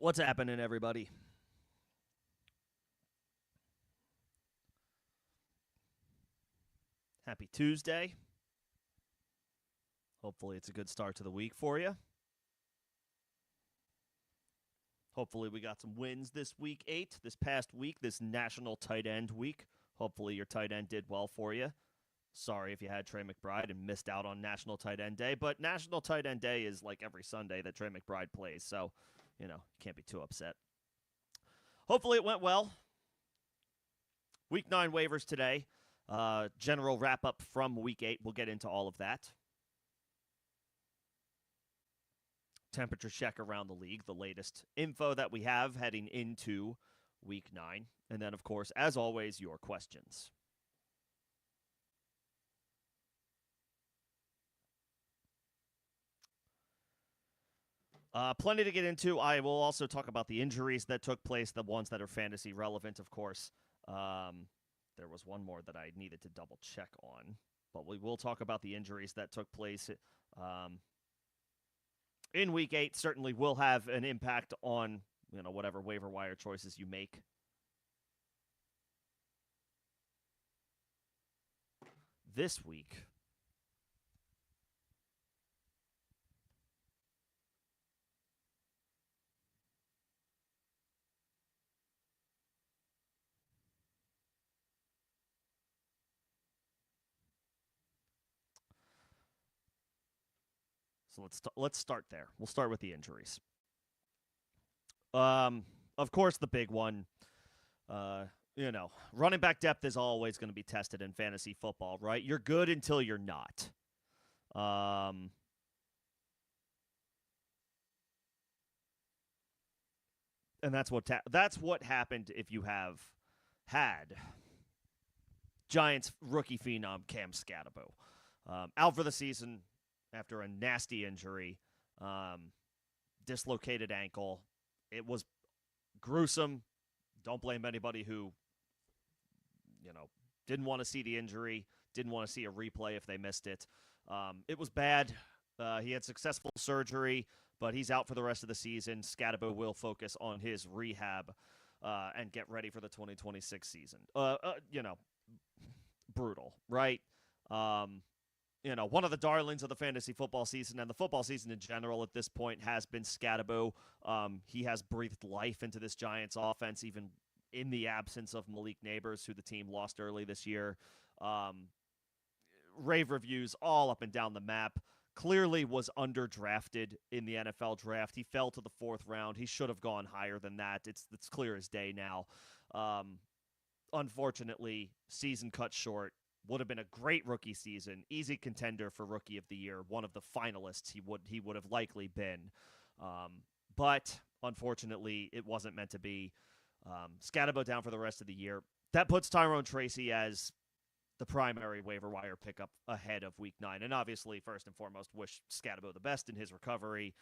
What's happening, everybody? Happy Tuesday. Hopefully, it's a good start to the week for you. Hopefully, we got some wins this week 8, this past week, this National Tight End Week. Hopefully, your tight end did well for you. Sorry if you had Trey McBride and missed out on National Tight End Day, but National Tight End Day is like every Sunday that Trey McBride plays, so, you can't be too upset. Hopefully, it went well. Week 9 waivers today. General wrap up from week 8. We'll get into all of that. Temperature check around the league, the latest info that we have heading into week 9. And then, of course, as always, your questions. Plenty to get into. I will also talk about the injuries that took place, the ones that are fantasy relevant, of course. There was one more that I needed to double check on, but we will talk about the injuries that took place in week 8. Certainly will have an impact on whatever waiver wire choices you make. This week, so let's start there. We'll start with the injuries. Of course, the big one. Running back depth is always going to be tested in fantasy football, right? You're good until you're not. And that's what happened if you have had Giants rookie phenom Cam Scatabo out for the season after a nasty injury, dislocated ankle. It was gruesome. Don't blame anybody who, didn't want to see the injury, didn't want to see a replay if they missed it. It was bad. He had successful surgery, but he's out for the rest of the season. Scatabo will focus on his rehab and get ready for the 2026 season. Brutal, right? One of the darlings of the fantasy football season and the football season in general at this point has been Scatabo. He has breathed life into this Giants offense, even in the absence of Malik Neighbors, who the team lost early this year. Rave reviews all up and down the map. Clearly was underdrafted in the NFL draft. He fell to the 4th round. He should have gone higher than that. It's clear as day now. Unfortunately, season cut short. Would have been a great rookie season, easy contender for Rookie of the Year, one of the finalists he would have likely been. But unfortunately, it wasn't meant to be. Scatabo down for the rest of the year. That puts Tyrone Tracy as the primary waiver wire pickup ahead of week 9. And obviously, first and foremost, wish Scatabo the best in his recovery,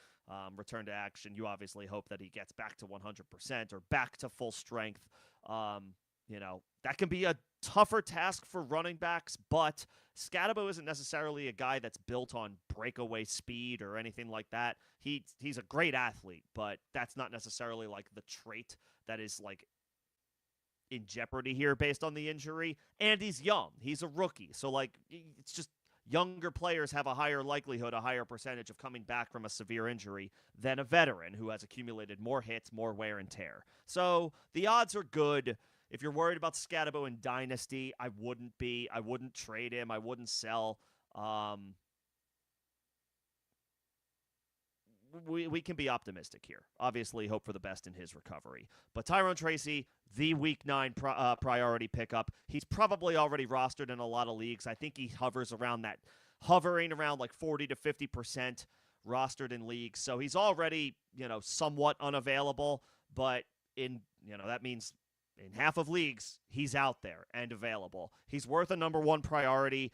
return to action. You obviously hope that he gets back to 100% or back to full strength. That can be a tougher task for running backs, but Scatabo isn't necessarily a guy that's built on breakaway speed or anything like that. He's a great athlete, but that's not necessarily like the trait that is like in jeopardy here based on the injury. And he's young. He's a rookie. So it's just younger players have a higher likelihood, a higher percentage of coming back from a severe injury than a veteran who has accumulated more hits, more wear and tear. So the odds are good. If you're worried about Scatabo in Dynasty, I wouldn't be. I wouldn't trade him. I wouldn't sell. We can be optimistic here. Obviously, hope for the best in his recovery. But Tyrone Tracy, the Week 9 priority pickup, he's probably already rostered in a lot of leagues. I think he hovering around like 40 to 50% rostered in leagues. So he's already, somewhat unavailable. But that means in half of leagues, he's out there and available. He's worth a number 1 priority.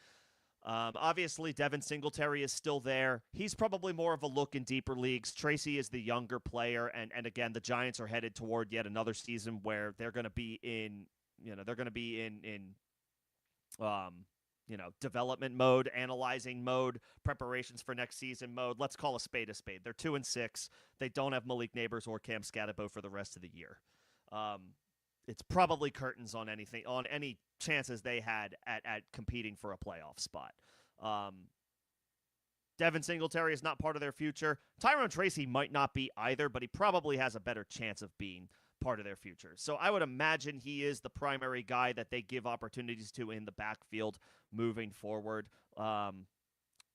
Obviously, Devin Singletary is still there. He's probably more of a look in deeper leagues. Tracy is the younger player, and again, the Giants are headed toward yet another season where they're going to be in development mode, analyzing mode, preparations for next season mode. Let's call a spade a spade. They're 2-6. They don't have Malik Neighbors or Cam Scatabo for the rest of the year. It's probably curtains on any chances they had at competing for a playoff spot. Devin Singletary is not part of their future. Tyrone Tracy might not be either, but he probably has a better chance of being part of their future. So I would imagine he is the primary guy that they give opportunities to in the backfield moving forward.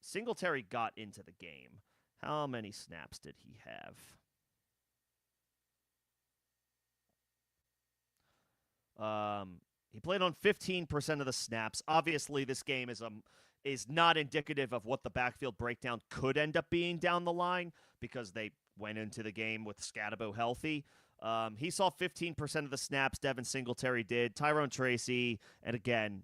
Singletary got into the game. How many snaps did he have? He played on 15% of the snaps. Obviously, this game is not indicative of what the backfield breakdown could end up being down the line because they went into the game with Scatabo healthy. He saw 15% of the snaps. Devin Singletary did. Tyrone Tracy, and again,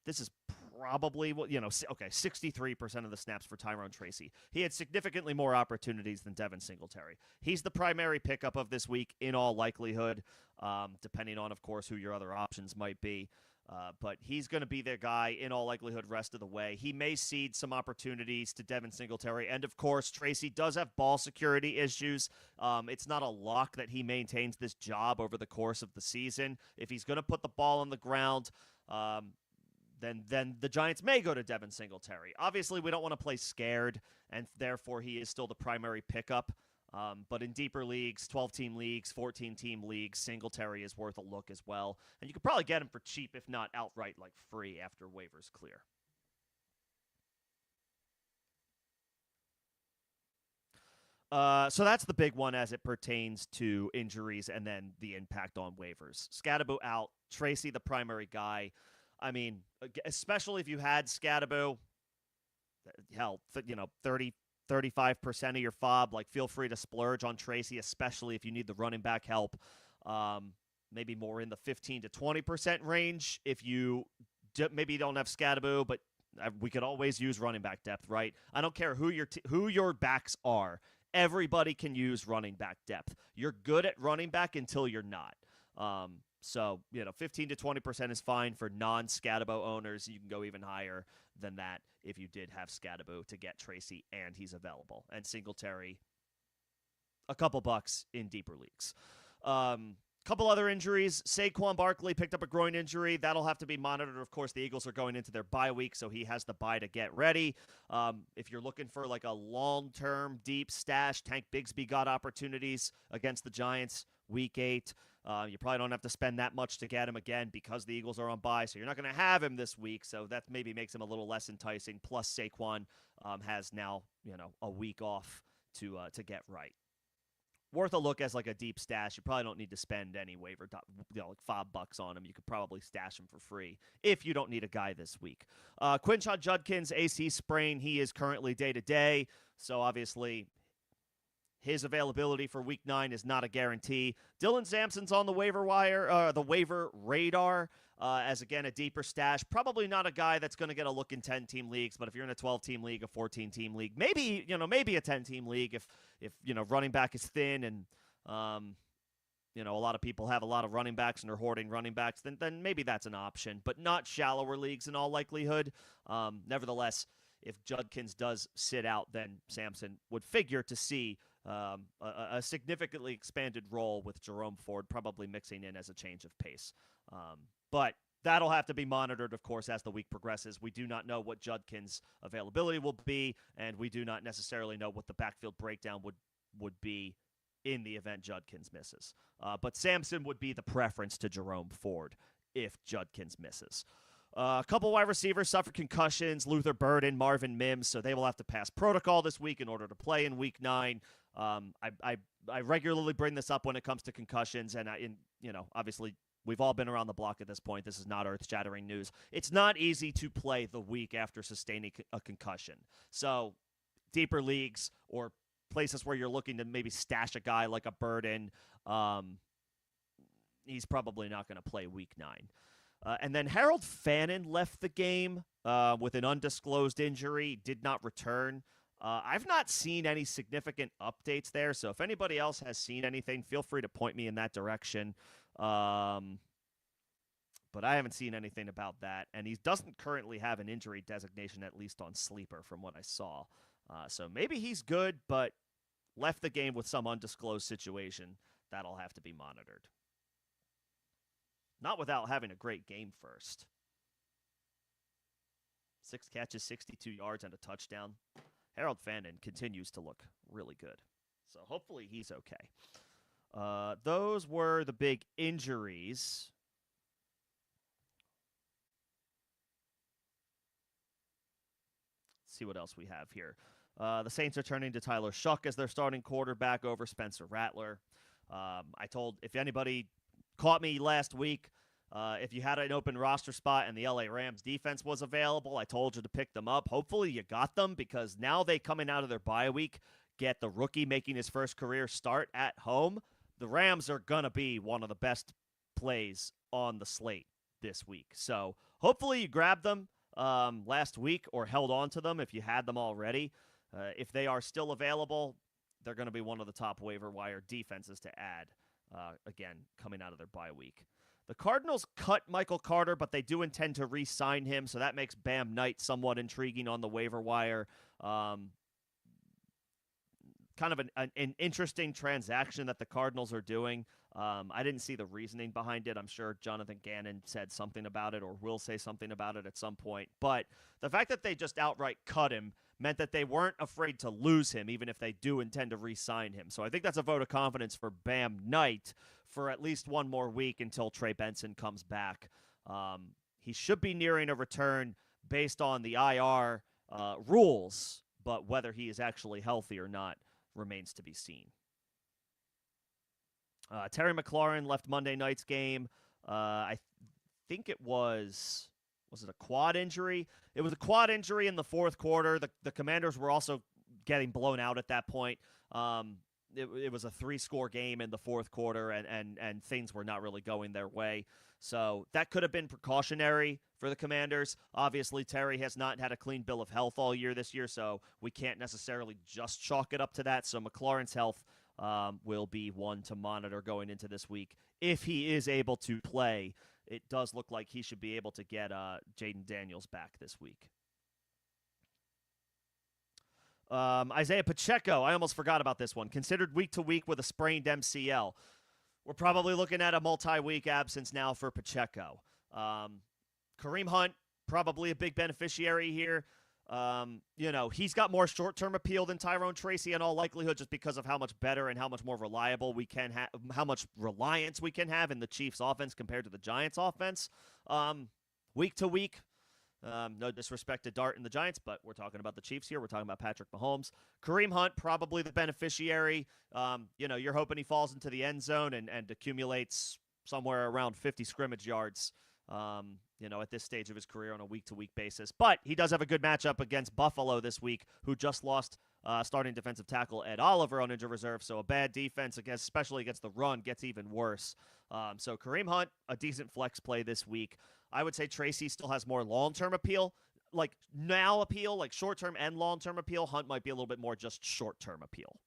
this is probably 63% of the snaps for Tyrone Tracy. He had significantly more opportunities than Devin Singletary. He's the primary pickup of this week in all likelihood, depending on, of course, who your other options might be. But he's going to be their guy in all likelihood rest of the way. He may cede some opportunities to Devin Singletary. And, of course, Tracy does have ball security issues. It's not a lock that he maintains this job over the course of the season. If he's going to put the ball on the ground, then the Giants may go to Devin Singletary. Obviously, we don't want to play scared, and therefore he is still the primary pickup. But in deeper leagues, 12-team leagues, 14-team leagues, Singletary is worth a look as well. And you could probably get him for cheap, if not outright, like free after waivers clear. So that's the big one as it pertains to injuries and then the impact on waivers. Scatabo out, Tracy the primary guy. I mean, especially if you had Scatabo, hell, 35% of your FOB, like feel free to splurge on Tracy, especially if you need the running back help. Maybe more in the 15 to 20% range if you maybe don't have Scatabo, but we could always use running back depth, right? I don't care who your backs are. Everybody can use running back depth. You're good at running back until you're not. So, 15 to 20% is fine for non-Scatabo owners. You can go even higher than that if you did have Scatabo to get Tracy and he's available. And Singletary, a couple bucks in deeper leagues. Couple other injuries. Saquon Barkley picked up a groin injury. That'll have to be monitored. Of course, the Eagles are going into their bye week, so he has the bye to get ready. If you're looking for like a long-term deep stash, Tank Bigsby got opportunities against the Giants week 8. You probably don't have to spend that much to get him again because the Eagles are on bye, so you're not going to have him this week, so that maybe makes him a little less enticing. Plus, Saquon has now a week off to get right. Worth a look as like a deep stash. You probably don't need to spend any waiver, like $5 on him. You could probably stash him for free if you don't need a guy this week. Quinshon Judkins, AC sprain. He is currently day-to-day, so obviously his availability for Week 9 is not a guarantee. Dylan Sampson's on the waiver radar as, again, a deeper stash. Probably not a guy that's going to get a look in 10-team leagues, but if you're in a 12-team league, a 14-team league, maybe a 10-team league if running back is thin and, a lot of people have a lot of running backs and are hoarding running backs, then maybe that's an option, but not shallower leagues in all likelihood. Nevertheless, if Judkins does sit out, then Sampson would figure to see a significantly expanded role with Jerome Ford probably mixing in as a change of pace. But that'll have to be monitored, of course, as the week progresses. We do not know what Judkins' availability will be, and we do not necessarily know what the backfield breakdown would be in the event Judkins misses. But Sampson would be the preference to Jerome Ford if Judkins misses. A couple wide receivers suffered concussions, Luther Burden, Marvin Mims, so they will have to pass protocol this week in order to play in Week 9. I regularly bring this up when it comes to concussions, and obviously we've all been around the block at this point. This is not earth-shattering news. It's not easy to play the week after sustaining a concussion. So deeper leagues or places where you're looking to maybe stash a guy like a Burden, he's probably not going to play Week 9. And then Harold Fannin left the game with an undisclosed injury, did not return. I've not seen any significant updates there, so if anybody else has seen anything, feel free to point me in that direction. but I haven't seen anything about that. And he doesn't currently have an injury designation, at least on Sleeper, from what I saw. So maybe he's good, but left the game with some undisclosed situation. That'll have to be monitored. Not without having a great game first. 6 catches, 62 yards, and a touchdown. Harold Fannin continues to look really good. So hopefully he's okay. Those were the big injuries. Let's see what else we have here. The Saints are turning to Tyler Shuck as their starting quarterback over Spencer Rattler. I told, if anybody caught me last week, if you had an open roster spot and the LA Rams defense was available, I told you to pick them up. Hopefully you got them, because now they, coming out of their bye week, get the rookie making his first career start at home. The Rams are going to be one of the best plays on the slate this week. So hopefully you grabbed them last week or held on to them if you had them already. If they are still available, they're going to be one of the top waiver wire defenses to add, again, coming out of their bye week. The Cardinals cut Michael Carter, but they do intend to re-sign him, so that makes Bam Knight somewhat intriguing on the waiver wire. Kind of an interesting transaction that the Cardinals are doing. I didn't see the reasoning behind it. I'm sure Jonathan Gannon said something about it or will say something about it at some point. But the fact that they just outright cut him meant that they weren't afraid to lose him, even if they do intend to re-sign him. So I think that's a vote of confidence for Bam Knight for at least one more week until Trey Benson comes back. He should be nearing a return based on the IR rules, but whether he is actually healthy or not remains to be seen. Terry McLaurin left Monday night's game. I think it was it a quad injury? It was a quad injury in the fourth quarter. The Commanders were also getting blown out at that point. It was a 3-score game in the fourth quarter, and things were not really going their way. So that could have been precautionary for the Commanders. Obviously, Terry has not had a clean bill of health all year this year, so we can't necessarily just chalk it up to that. So McLaurin's health will be one to monitor going into this week. If he is able to play, it does look like he should be able to get Jaden Daniels back this week. Isaiah Pacheco, I almost forgot about this one. Considered week to week with a sprained MCL. We're probably looking at a multi-week absence now for Pacheco. Kareem Hunt, probably a big beneficiary here. He's got more short-term appeal than Tyrone Tracy in all likelihood, just because of how much better and how much more reliable we can have, how much reliance we can have in the Chiefs' offense compared to the Giants' offense. Week to week, no disrespect to Dart and the Giants, but we're talking about the Chiefs here. We're talking about Patrick Mahomes. Kareem Hunt, probably the beneficiary. You're hoping he falls into the end zone and accumulates somewhere around 50 scrimmage yards, at this stage of his career on a week-to-week basis. But he does have a good matchup against Buffalo this week, who just lost starting defensive tackle Ed Oliver on injured reserve. So a bad defense, especially against the run, gets even worse. So Kareem Hunt, a decent flex play this week. I would say Tracy still has more long-term appeal, like short-term and long-term appeal. Hunt might be a little bit more just short-term appeal.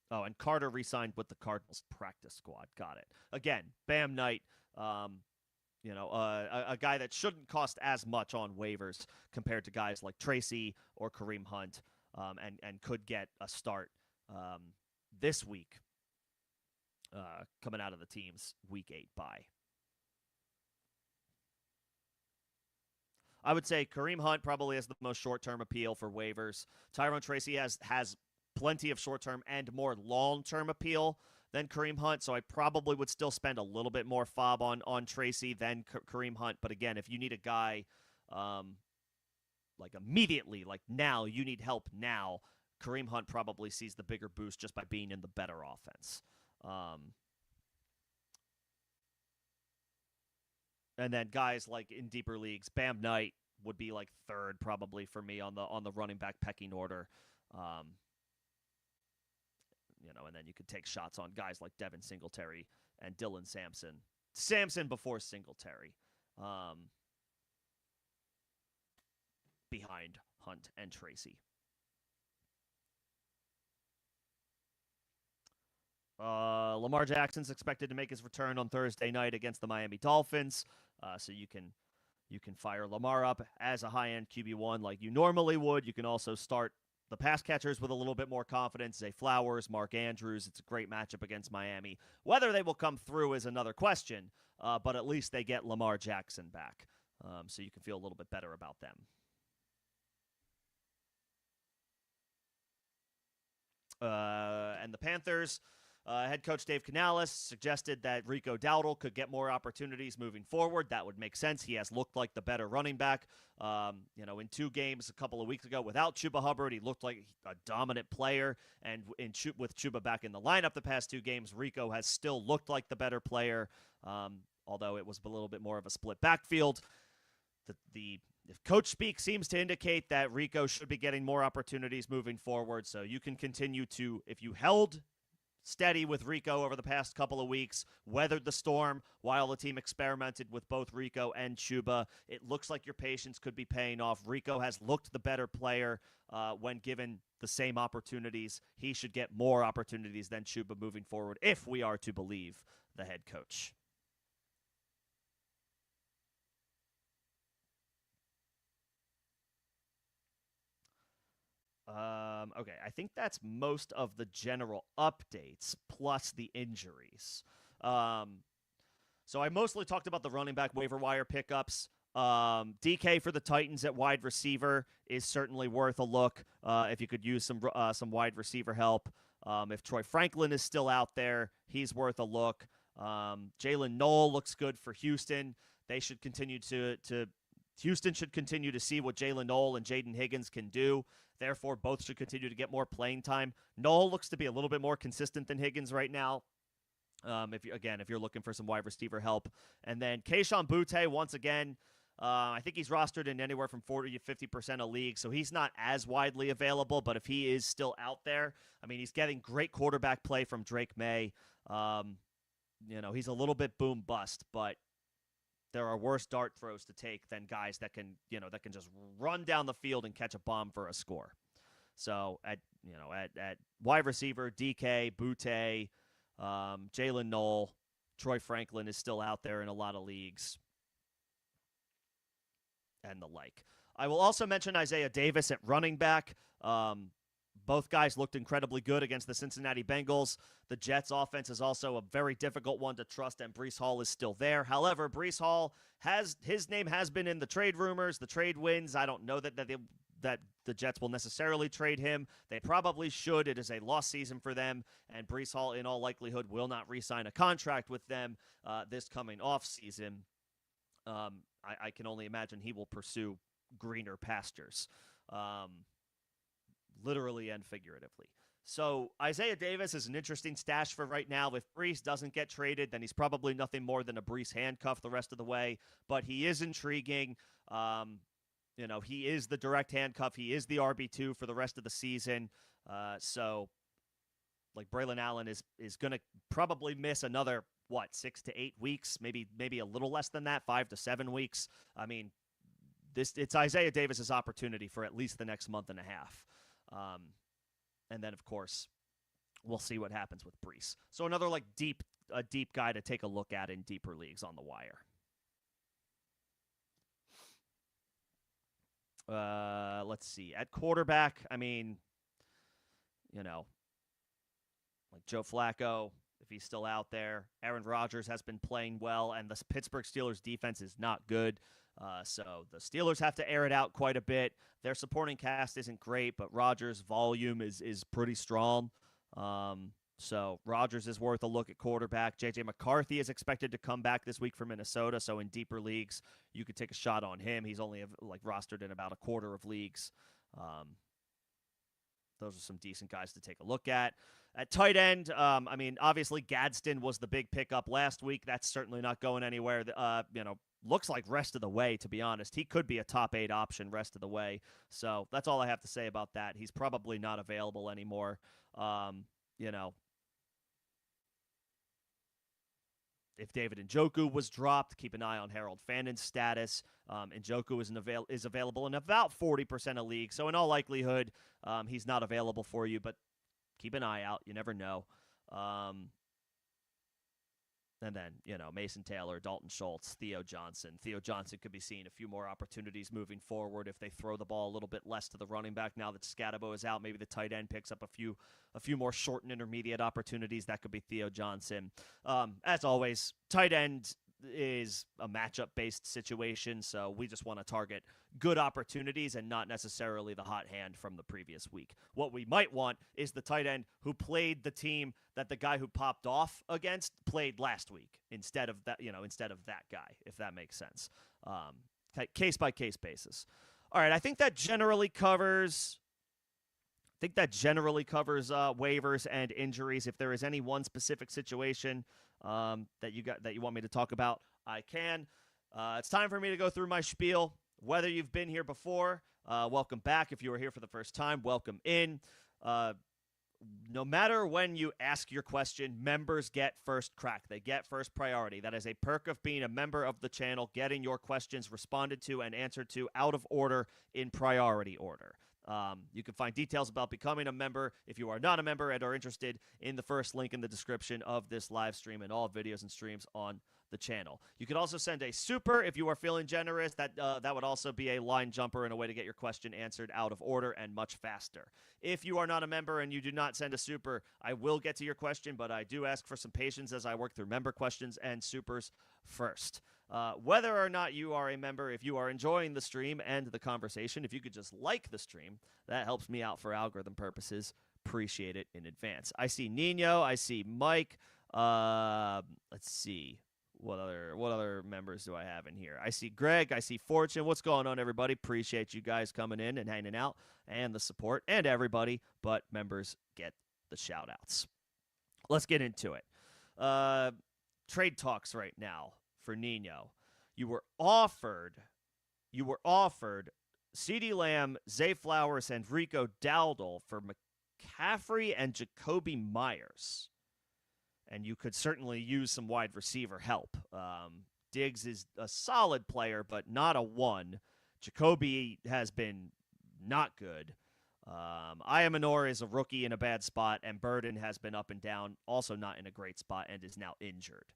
Oh, and Carter re-signed with the Cardinals practice squad. Got it. Again, Bam Knight, a guy that shouldn't cost as much on waivers compared to guys like Tracy or Kareem Hunt, and could get a start this week coming out of the team's Week 8 bye. I would say Kareem Hunt probably has the most short-term appeal for waivers. Tyrone Tracy has plenty of short-term and more long-term appeal than Kareem Hunt, so I probably would still spend a little bit more fob on Tracy than Kareem Hunt. But again, if you need a guy immediately, like now, you need help now, Kareem Hunt probably sees the bigger boost just by being in the better offense. And then guys like in deeper leagues, Bam Knight would be like third probably for me on the running back pecking order. And then you could take shots on guys like Devin Singletary and Dylan Sampson. Sampson before Singletary. Behind Hunt and Tracy. Lamar Jackson's expected to make his return on Thursday night against the Miami Dolphins, so you can fire Lamar up as a high-end QB1 like you normally would. You can also start the pass catchers with a little bit more confidence. Zay Flowers, Mark Andrews. It's a great matchup against Miami. Whether they will come through is another question, but at least they get Lamar Jackson back, so you can feel a little bit better about them. And the Panthers, head coach Dave Canales suggested that Rico Dowdle could get more opportunities moving forward. That would make sense. He has looked like the better running back. In 2 games a couple of weeks ago without Chuba Hubbard, he looked like a dominant player. And with Chuba back in the lineup the past 2 games, Rico has still looked like the better player, although it was a little bit more of a split backfield. The coach speak seems to indicate that Rico should be getting more opportunities moving forward. So you can continue to, if you held steady with Rico over the past couple of weeks, weathered the storm while the team experimented with both Rico and Chuba, it looks like your patience could be paying off. Rico has looked the better player when given the same opportunities. He should get more opportunities than Chuba moving forward if we are to believe the head coach. Okay, I think that's most of the general updates plus the injuries. So I mostly talked about the running back waiver wire pickups. DK for the Titans at wide receiver is certainly worth a look if you could use some wide receiver help. If Troy Franklin is still out there, he's worth a look. Jalen Noel looks good for Houston. They should continue Houston should continue to see what Jalen Noel and Jaden Higgins can do. Therefore, both should continue to get more playing time. Noel looks to be a little bit more consistent than Higgins right now. If you're looking for some wide receiver help. And then Kayshon Boutte, once again, I think he's rostered in anywhere from 40 to 50% of leagues, so he's not as widely available, but if he is still out there, I mean, he's getting great quarterback play from Drake May. He's a little bit boom bust, but there are worse dart throws to take than guys that can just run down the field and catch a bomb for a score. So at wide receiver, DK, Boutte, Jalen Noel, Troy Franklin is still out there in a lot of leagues, and the like. I will also mention Isaiah Davis at running back. Both guys looked incredibly good against the Cincinnati Bengals. The Jets' offense is also a very difficult one to trust, and Breece Hall is still there. However, Breece Hall his name has been in the trade rumors, the trade wins. I don't know that the Jets will necessarily trade him. They probably should. It is a lost season for them, and Breece Hall, in all likelihood, will not re-sign a contract with them this coming offseason. I can only imagine he will pursue greener pastures. Literally and figuratively. So Isaiah Davis is an interesting stash for right now. If Breece doesn't get traded, then he's probably nothing more than a Breece handcuff the rest of the way. But he is intriguing. He is the direct handcuff. He is the RB2 for the rest of the season. So Braylon Allen is going to probably miss another, 6 to 8 weeks, maybe a little less than that, 5 to 7 weeks. I mean, it's Isaiah Davis's opportunity for at least the next month and a half. And then, of course, we'll see what happens with Breece. So another deep guy to take a look at in deeper leagues on the wire. Let's see. At quarterback, I mean, Joe Flacco, if he's still out there. Aaron Rodgers has been playing well, and the Pittsburgh Steelers defense is not good. So the Steelers have to air it out quite a bit. Their supporting cast isn't great, but Rodgers' volume is pretty strong. So Rodgers is worth a look at quarterback. J.J. McCarthy is expected to come back this week for Minnesota, so in deeper leagues, you could take a shot on him. He's only rostered in about a quarter of leagues. Those are some decent guys to take a look at. At tight end, obviously Gadsden was the big pickup last week. That's certainly not going anywhere. Looks like rest of the way, to be honest. He could be a top 8 option rest of the way. So that's all I have to say about that. He's probably not available anymore. If David Njoku was dropped, keep an eye on Harold Fannon's status. Njoku is available in about 40% of leagues. So in all likelihood, he's not available for you, but keep an eye out. You never know. And then, Mason Taylor, Dalton Schultz, Theo Johnson. Theo Johnson could be seeing a few more opportunities moving forward if they throw the ball a little bit less to the running back now that Scatabo is out. Maybe the tight end picks up a few more short and intermediate opportunities. That could be Theo Johnson. As always, tight end is a matchup-based situation, so we just want to target good opportunities and not necessarily the hot hand from the previous week. What we might want is the tight end who played the team that the guy who popped off against played last week instead of that guy, if that makes sense. Case-by-case basis. All right, I think that generally covers waivers and injuries. If there is any one specific situation that you want me to talk about, I can. It's time for me to go through my spiel. Whether you've been here before, welcome back. If you were here for the first time, welcome in. No matter when you ask your question, members get first crack. They get first priority. That is a perk of being a member of the channel, getting your questions responded to and answered to out of order in priority order. You can find details about becoming a member if you are not a member and are interested in the first link in the description of this live stream and all videos and streams on the channel. You can also send a super if you are feeling generous. That would also be a line jumper and a way to get your question answered out of order and much faster. If you are not a member and you do not send a super, I will get to your question, but I do ask for some patience as I work through member questions and supers first. Whether or not you are a member, if you are enjoying the stream and the conversation, if you could just like the stream, that helps me out for algorithm purposes. Appreciate it in advance. I see Nino. I see Mike. Let's see. What other members do I have in here? I see Greg. I see Fortune. What's going on, everybody? Appreciate you guys coming in and hanging out and the support and everybody, but members get the shout-outs. Let's get into it. Trade talks right now for Nino. You were offered CeeDee Lamb, Zay Flowers, and Rico Dowdle for McCaffrey and Jacoby Myers. And you could certainly use some wide receiver help. Diggs is a solid player, but not a one. Jacoby has been not good. Ayamanor is a rookie in a bad spot, and Burden has been up and down, also not in a great spot, and is now injured.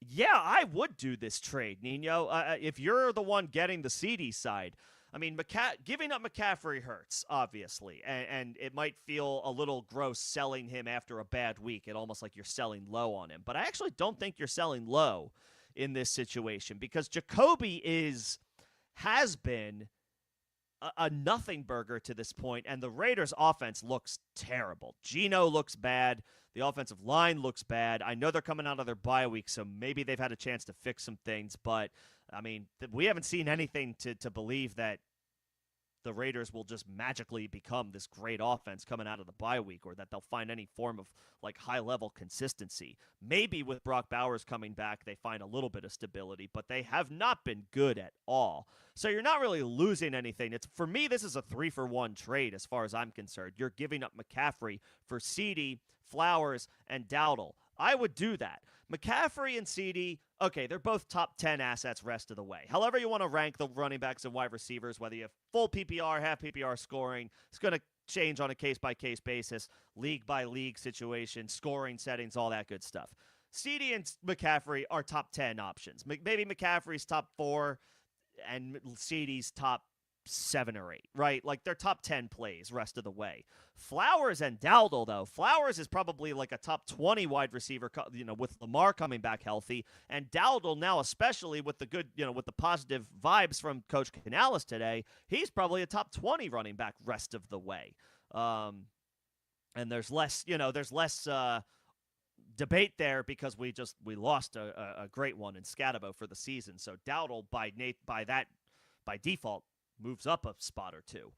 Yeah, I would do this trade, Nino. If you're the one getting the CD side, I mean, giving up McCaffrey hurts, obviously, and it might feel a little gross selling him after a bad week. It's almost like you're selling low on him. But I actually don't think you're selling low in this situation because Jacoby has been a nothing burger to this point, and the Raiders' offense looks terrible. Geno looks bad. The offensive line looks bad. I know they're coming out of their bye week, so maybe they've had a chance to fix some things, but, I mean, we haven't seen anything to believe that the Raiders will just magically become this great offense coming out of the bye week or that they'll find any form of, like, high-level consistency. Maybe with Brock Bowers coming back, they find a little bit of stability, but they have not been good at all. So you're not really losing anything. For me, this is a 3-for-1 trade as far as I'm concerned. You're giving up McCaffrey for CeeDee, Flowers, and Dowdle. I would do that. McCaffrey and CeeDee, okay, they're both top 10 assets rest of the way. However you want to rank the running backs and wide receivers, whether you have full PPR, half PPR scoring, it's going to change on a case-by-case basis, league-by-league situation, scoring settings, all that good stuff. CeeDee and McCaffrey are top 10 options. Maybe McCaffrey's top 4 and CeeDee's top 7 or 8, right? Like, they're top 10 plays rest of the way. Flowers and Dowdle, though. Flowers is probably like a top 20 wide receiver, with Lamar coming back healthy. And Dowdle now, especially with the good, with the positive vibes from Coach Canales today, he's probably a top 20 running back rest of the way. And there's less debate there because we lost a great one in Scatabo for the season. So Dowdle by default moves up a spot or two.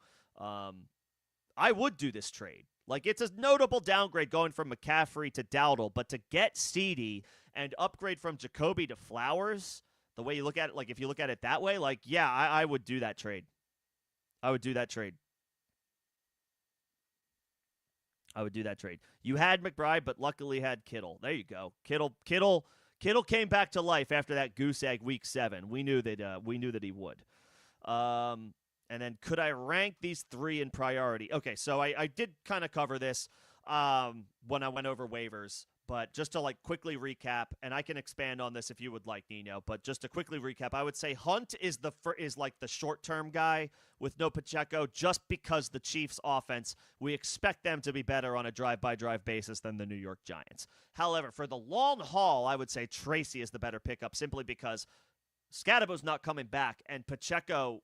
I would do this trade. Like, it's a notable downgrade going from McCaffrey to Dowdle, but to get CeeDee and upgrade from Jacoby to Flowers, the way you look at it, like, if you look at it that way, like, yeah, I would do that trade. I would do that trade. You had McBride, but luckily had Kittle. There you go. Kittle came back to life after that goose egg week 7. We knew that he would. And then could I rank these 3 in priority? Okay, so I did kind of cover this. when I went over waivers. But just to like quickly recap, and I can expand on this if you would like, Nino. But just to quickly recap, I would say Hunt is like the short-term guy with no Pacheco, just because the Chiefs' offense, we expect them to be better on a drive-by-drive basis than the New York Giants. However, for the long haul, I would say Tracy is the better pickup, simply because Scadabo's not coming back, and Pacheco,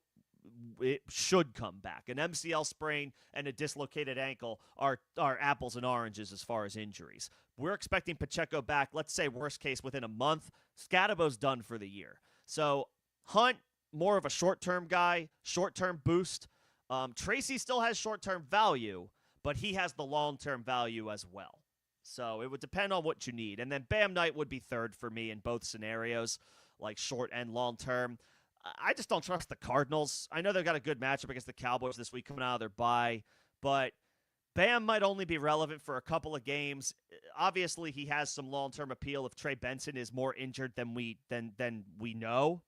it should come back. An MCL sprain and a dislocated ankle are apples and oranges as far as injuries. We're expecting Pacheco back, let's say worst case, within a month. Scadabo's done for the year. So Hunt, more of a short-term guy, short-term boost. Tracy still has short-term value, but he has the long-term value as well. So it would depend on what you need. And then Bam Knight would be third for me in both scenarios, like short and long-term. I just don't trust the Cardinals. I know they've got a good matchup against the Cowboys this week coming out of their bye, but Bam might only be relevant for a couple of games. Obviously, he has some long-term appeal if Trey Benson is more injured than we know.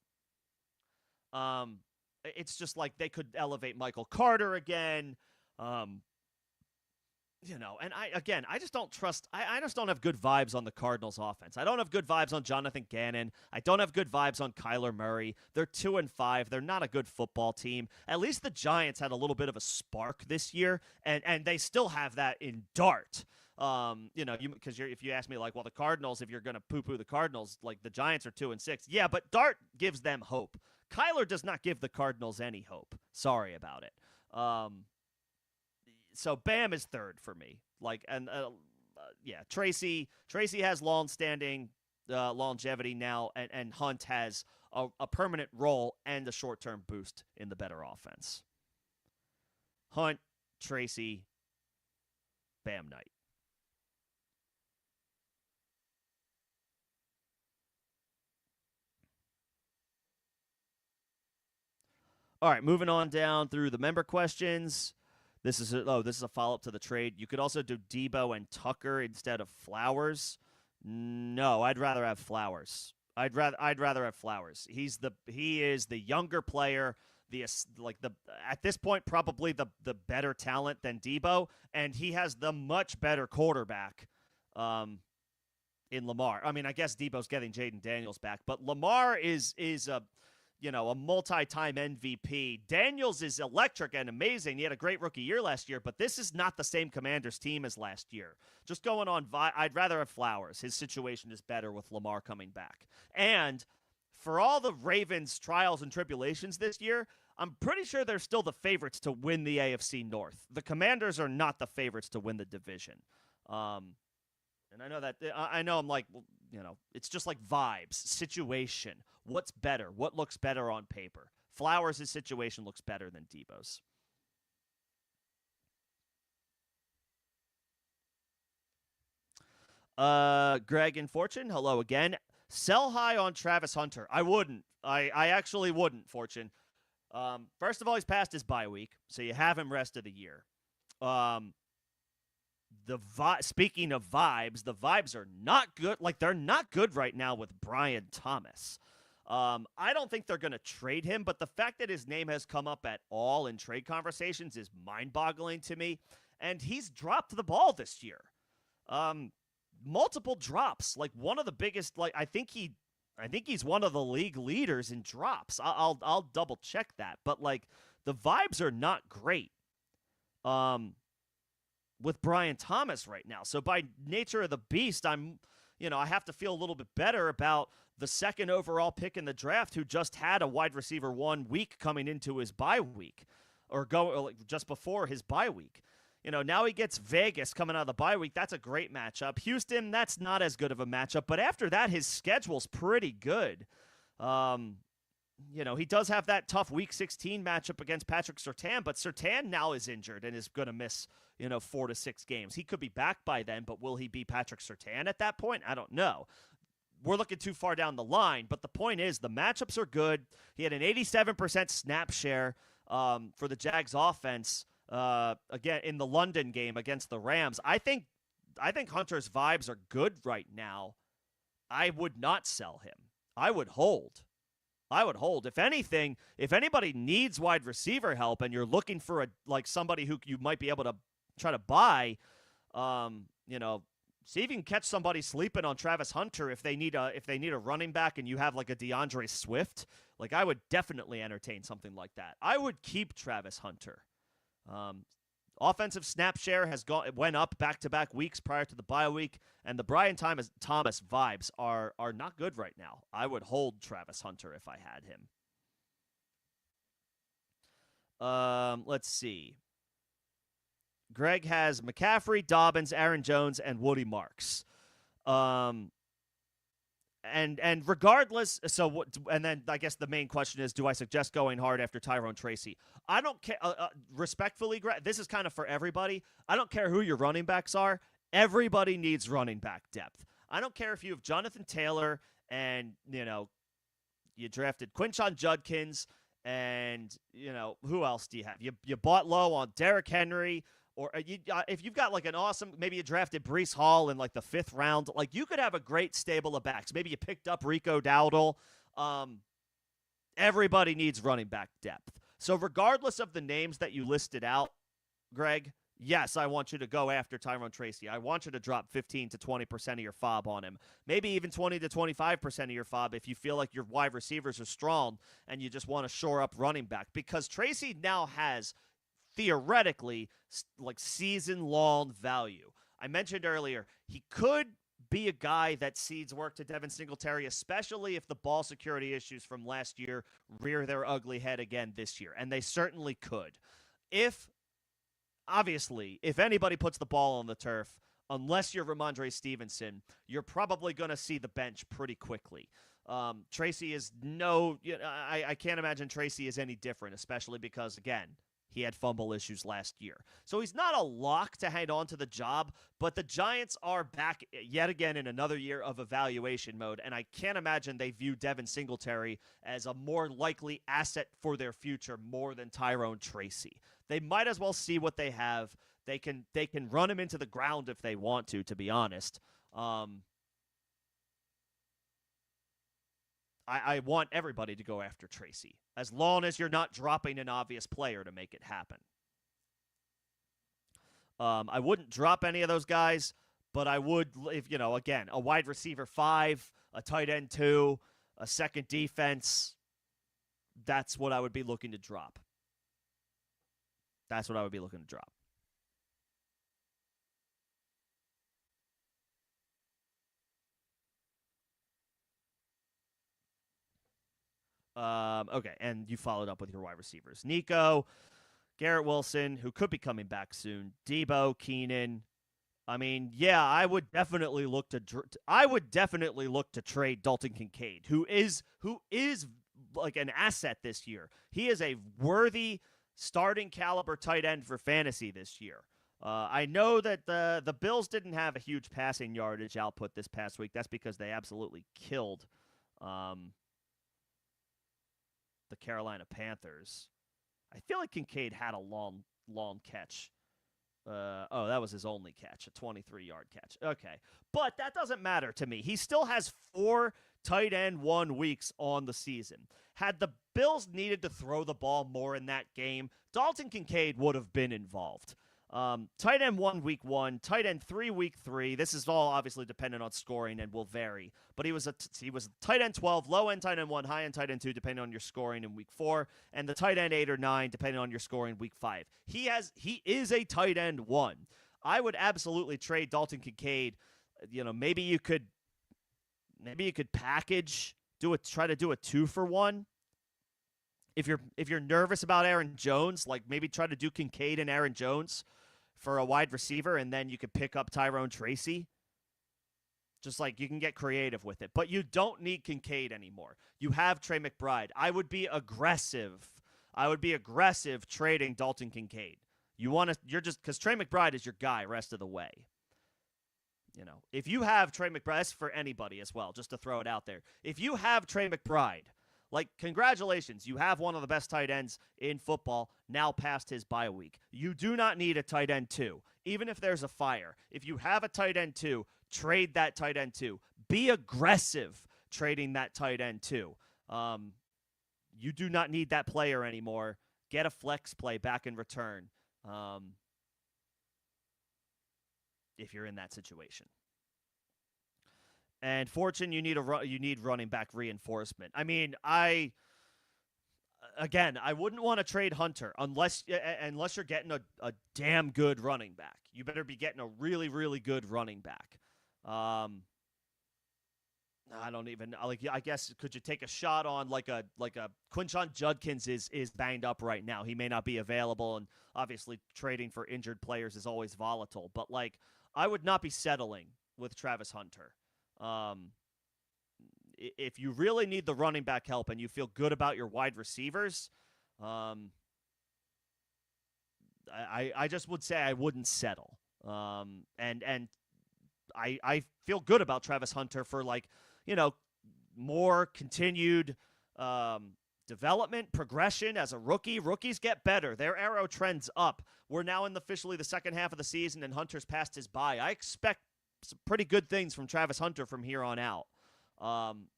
It's just like they could elevate Michael Carter again. And I just don't trust. I just don't have good vibes on the Cardinals offense. I don't have good vibes on Jonathan Gannon. I don't have good vibes on Kyler Murray. They're 2-5. They're not a good football team. At least the Giants had a little bit of a spark this year, and they still have that in Dart. Because if you ask me, like, well, the Cardinals, if you're going to poo-poo the Cardinals, like, the Giants are 2-6. Yeah, but Dart gives them hope. Kyler does not give the Cardinals any hope. Sorry about it. So Bam is third for me. Tracy has long-standing longevity now, and Hunt has a permanent role and a short-term boost in the better offense. Hunt, Tracy, Bam Knight. All right, moving on down through the member questions. This is a follow-up to the trade. You could also do Debo and Tucker instead of Flowers. No, I'd rather have Flowers. I'd rather have Flowers. He is the younger player, at this point probably the better talent than Debo, and he has the much better quarterback in Lamar. I mean, I guess Debo's getting Jaden Daniels back, but Lamar is a multi-time MVP. Daniels is electric and amazing. He had a great rookie year last year, but this is not the same Commanders team as last year. Just going on, I'd rather have Flowers. His situation is better with Lamar coming back. And for all the Ravens' trials and tribulations this year, I'm pretty sure they're still the favorites to win the AFC North. The Commanders are not the favorites to win the division. And I know I'm like, it's just like vibes, situation. What's better? What looks better on paper? Flowers' situation looks better than Debo's. Greg and Fortune, hello again. Sell high on Travis Hunter. I wouldn't. I actually wouldn't, Fortune. First of all, he's past his bye week, so you have him rest of the year. Speaking of vibes, the vibes are not good. Like, they're not good right now with Brian Thomas. I don't think they're going to trade him, but the fact that his name has come up at all in trade conversations is mind-boggling to me. And he's dropped the ball this year. Multiple drops. Like, one of the biggest, I think he's one of the league leaders in drops. I'll double check that. But, the vibes are not great. With Brian Thomas right now. So by nature of the beast, I have to feel a little bit better about the second overall pick in the draft, who just had a wide receiver 1 week coming into his bye week, or just before his bye week. Now he gets Vegas coming out of the bye week. That's a great matchup. Houston, that's not as good of a matchup. But after that, his schedule's pretty good. He does have that tough Week 16 matchup against Patrick Surtain, but Surtain now is injured and is going to miss, 4 to 6 games. He could be back by then, but will he be Patrick Surtain at that point? I don't know. We're looking too far down the line, but the point is the matchups are good. He had an 87% snap share for the Jags offense again in the London game against the Rams. I think Hunter's vibes are good right now. I would not sell him. I would hold. If anything, if anybody needs wide receiver help and you're looking for somebody who you might be able to try to buy, You know, see if you can catch somebody sleeping on Travis Hunter if they need a running back and you have like a DeAndre Swift. Like I would definitely entertain something like that. I would keep Travis Hunter. Offensive snap share went up back-to-back weeks prior to the bye week, and the Brian Thomas vibes are not good right now. I would hold Travis Hunter if I had him. Let's see. Greg has McCaffrey, Dobbins, Aaron Jones, and Woody Marks. And regardless, so what? And then I guess the main question is, do I suggest going hard after Tyrone Tracy? I don't care. Respectfully, this is kind of for everybody. I don't care who your running backs are. Everybody needs running back depth. I don't care if you have Jonathan Taylor and you drafted Quinshon Judkins and who else do you have? You bought low on Derrick Henry. Or if you've got like an awesome, maybe you drafted Breece Hall in like the 5th round, like you could have a great stable of backs. Maybe you picked up Rico Dowdle. Everybody needs running back depth. So regardless of the names that you listed out, Greg, yes, I want you to go after Tyrone Tracy. I want you to drop 15 to 20% of your FOB on him. Maybe even 20 to 25% of your FOB if you feel like your wide receivers are strong and you just want to shore up running back. Because Tracy now has theoretically like season-long value. I mentioned earlier, he could be a guy that cedes work to Devin Singletary, especially if the ball security issues from last year rear their ugly head again this year, and they certainly could. If anybody puts the ball on the turf, unless you're Ramondre Stevenson, you're probably going to see the bench pretty quickly. Tracy is I can't imagine Tracy is any different, especially because, again, he had fumble issues last year. So he's not a lock to hang on to the job, but the Giants are back yet again in another year of evaluation mode, and I can't imagine they view Devin Singletary as a more likely asset for their future more than Tyrone Tracy. They might as well see what they have. They can run him into the ground if they want to be honest. I want everybody to go after Tracy, as long as you're not dropping an obvious player to make it happen. I wouldn't drop any of those guys, but I would, if again, a wide receiver 5, a tight end 2, a second defense. That's what I would be looking to drop. Okay, and you followed up with your wide receivers. Nico, Garrett Wilson, who could be coming back soon, Debo, Keenan. I mean, yeah, I would definitely look to trade Dalton Kincaid, who is like an asset this year. He is a worthy starting caliber tight end for fantasy this year. I know that the Bills didn't have a huge passing yardage output this past week. That's because they absolutely killed the Carolina Panthers. I feel like Kincaid had a long catch. That was his only catch, a 23-yard catch. Okay, but that doesn't matter to me. He still has 4 tight end 1 weeks on the season. Had the Bills needed to throw the ball more in that game, Dalton Kincaid would have been involved. Tight end 1 week 1, tight end 3 week 3. This is all obviously dependent on scoring and will vary. But he was tight end 12, low end tight end 1, high end tight end 2, depending on your scoring in week 4, and the tight end 8 or 9, depending on your scoring week 5. He is a tight end 1. I would absolutely trade Dalton Kincaid. Maybe you could package, try to do a 2-for-1. If you're nervous about Aaron Jones, like maybe try to do Kincaid and Aaron Jones for a wide receiver, and then you could pick up Tyrone Tracy. Just like you can get creative with it. But you don't need Kincaid anymore. You have Trey McBride. I would be aggressive trading Dalton Kincaid. Because Trey McBride is your guy rest of the way. If you have Trey McBride, that's for anybody as well, just to throw it out there. If you have Trey McBride, like, congratulations, you have one of the best tight ends in football now past his bye week. You do not need a tight end 2, even if there's a fire. If you have a tight end 2, trade that tight end 2. Be aggressive trading that tight end 2. You do not need that player anymore. Get a flex play back in return. if you're in that situation. And Fortune, you need running back reinforcement. I mean, I wouldn't want to trade Hunter unless you're getting a damn good running back. You better be getting a really, really good running back. I don't even like. I guess could you take a shot on like a Quinshon Judkins is banged up right now. He may not be available, and obviously trading for injured players is always volatile. But like, I would not be settling with Travis Hunter. If you really need the running back help and you feel good about your wide receivers, I just would say I wouldn't settle. And I feel good about Travis Hunter for like, more continued development, progression as a rookie. Rookies get better. Their arrow trends up. We're now in officially the second half of the season, and Hunter's passed his bye. I expect some pretty good things from Travis Hunter from here on out.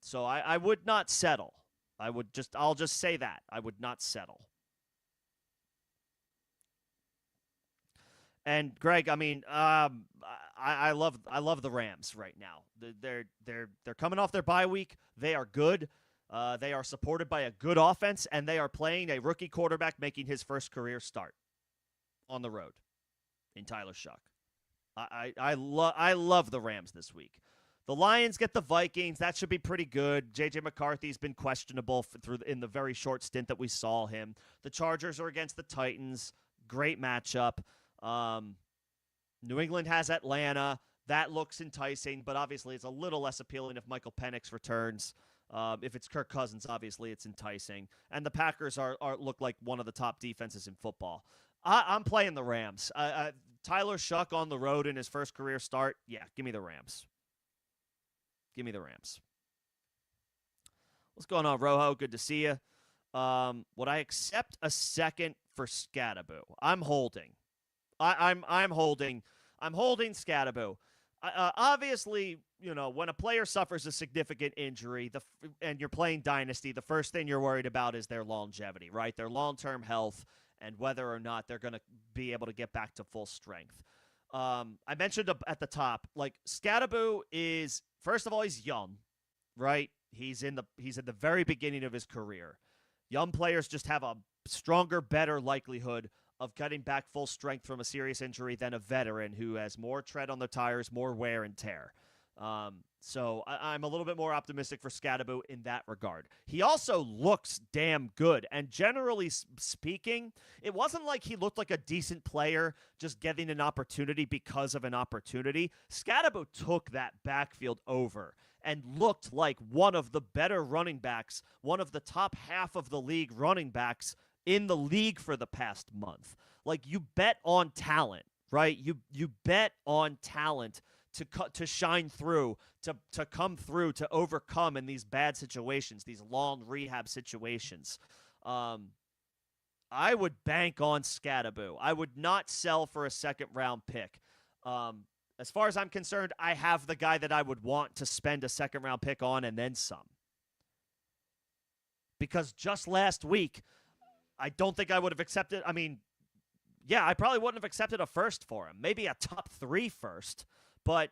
So I would not settle. I'll just say that. I would not settle. And Greg, I mean, I love the Rams right now. They're coming off their bye week. They are good. They are supported by a good offense, and they are playing a rookie quarterback making his first career start on the road in Tyler Shuck. I love the Rams this week. The Lions get the Vikings. That should be pretty good. J.J. McCarthy's been questionable in the very short stint that we saw him. The Chargers are against the Titans. Great matchup. New England has Atlanta. That looks enticing, but obviously it's a little less appealing if Michael Penix returns. If it's Kirk Cousins, obviously it's enticing. And the Packers look like one of the top defenses in football. I'm playing the Rams. Tyler Shuck on the road in his first career start. Yeah, give me the Rams. Give me the Rams. What's going on, Rojo? Good to see you. Would I accept a second for Scadaboo? I'm holding. I'm holding. I'm holding Scadaboo. Obviously, when a player suffers a significant injury, and you're playing Dynasty, the first thing you're worried about is their longevity, right? Their long-term health and whether or not they're going to be able to get back to full strength. I mentioned at the top, like Scadaboo is, first of all, he's young, right? He's in the very beginning of his career. Young players just have a stronger, better likelihood of getting back full strength from a serious injury than a veteran who has more tread on the tires, more wear and tear. So I'm a little bit more optimistic for Scadaboo in that regard. He also looks damn good, and generally speaking, it wasn't like he looked like a decent player just getting an opportunity because of an opportunity. Scadaboo took that backfield over and looked like one of the better running backs, one of the top half of the league running backs in the league for the past month. Like, you bet on talent, right? You bet on talent to shine through, to come through, to overcome in these bad situations, these long rehab situations. I would bank on Scadaboo. I would not sell for a second-round pick. As far as I'm concerned, I have the guy that I would want to spend a second-round pick on and then some. Because just last week, I don't think I would have accepted. I mean, yeah, I probably wouldn't have accepted a first for him. Maybe a top 3 first, but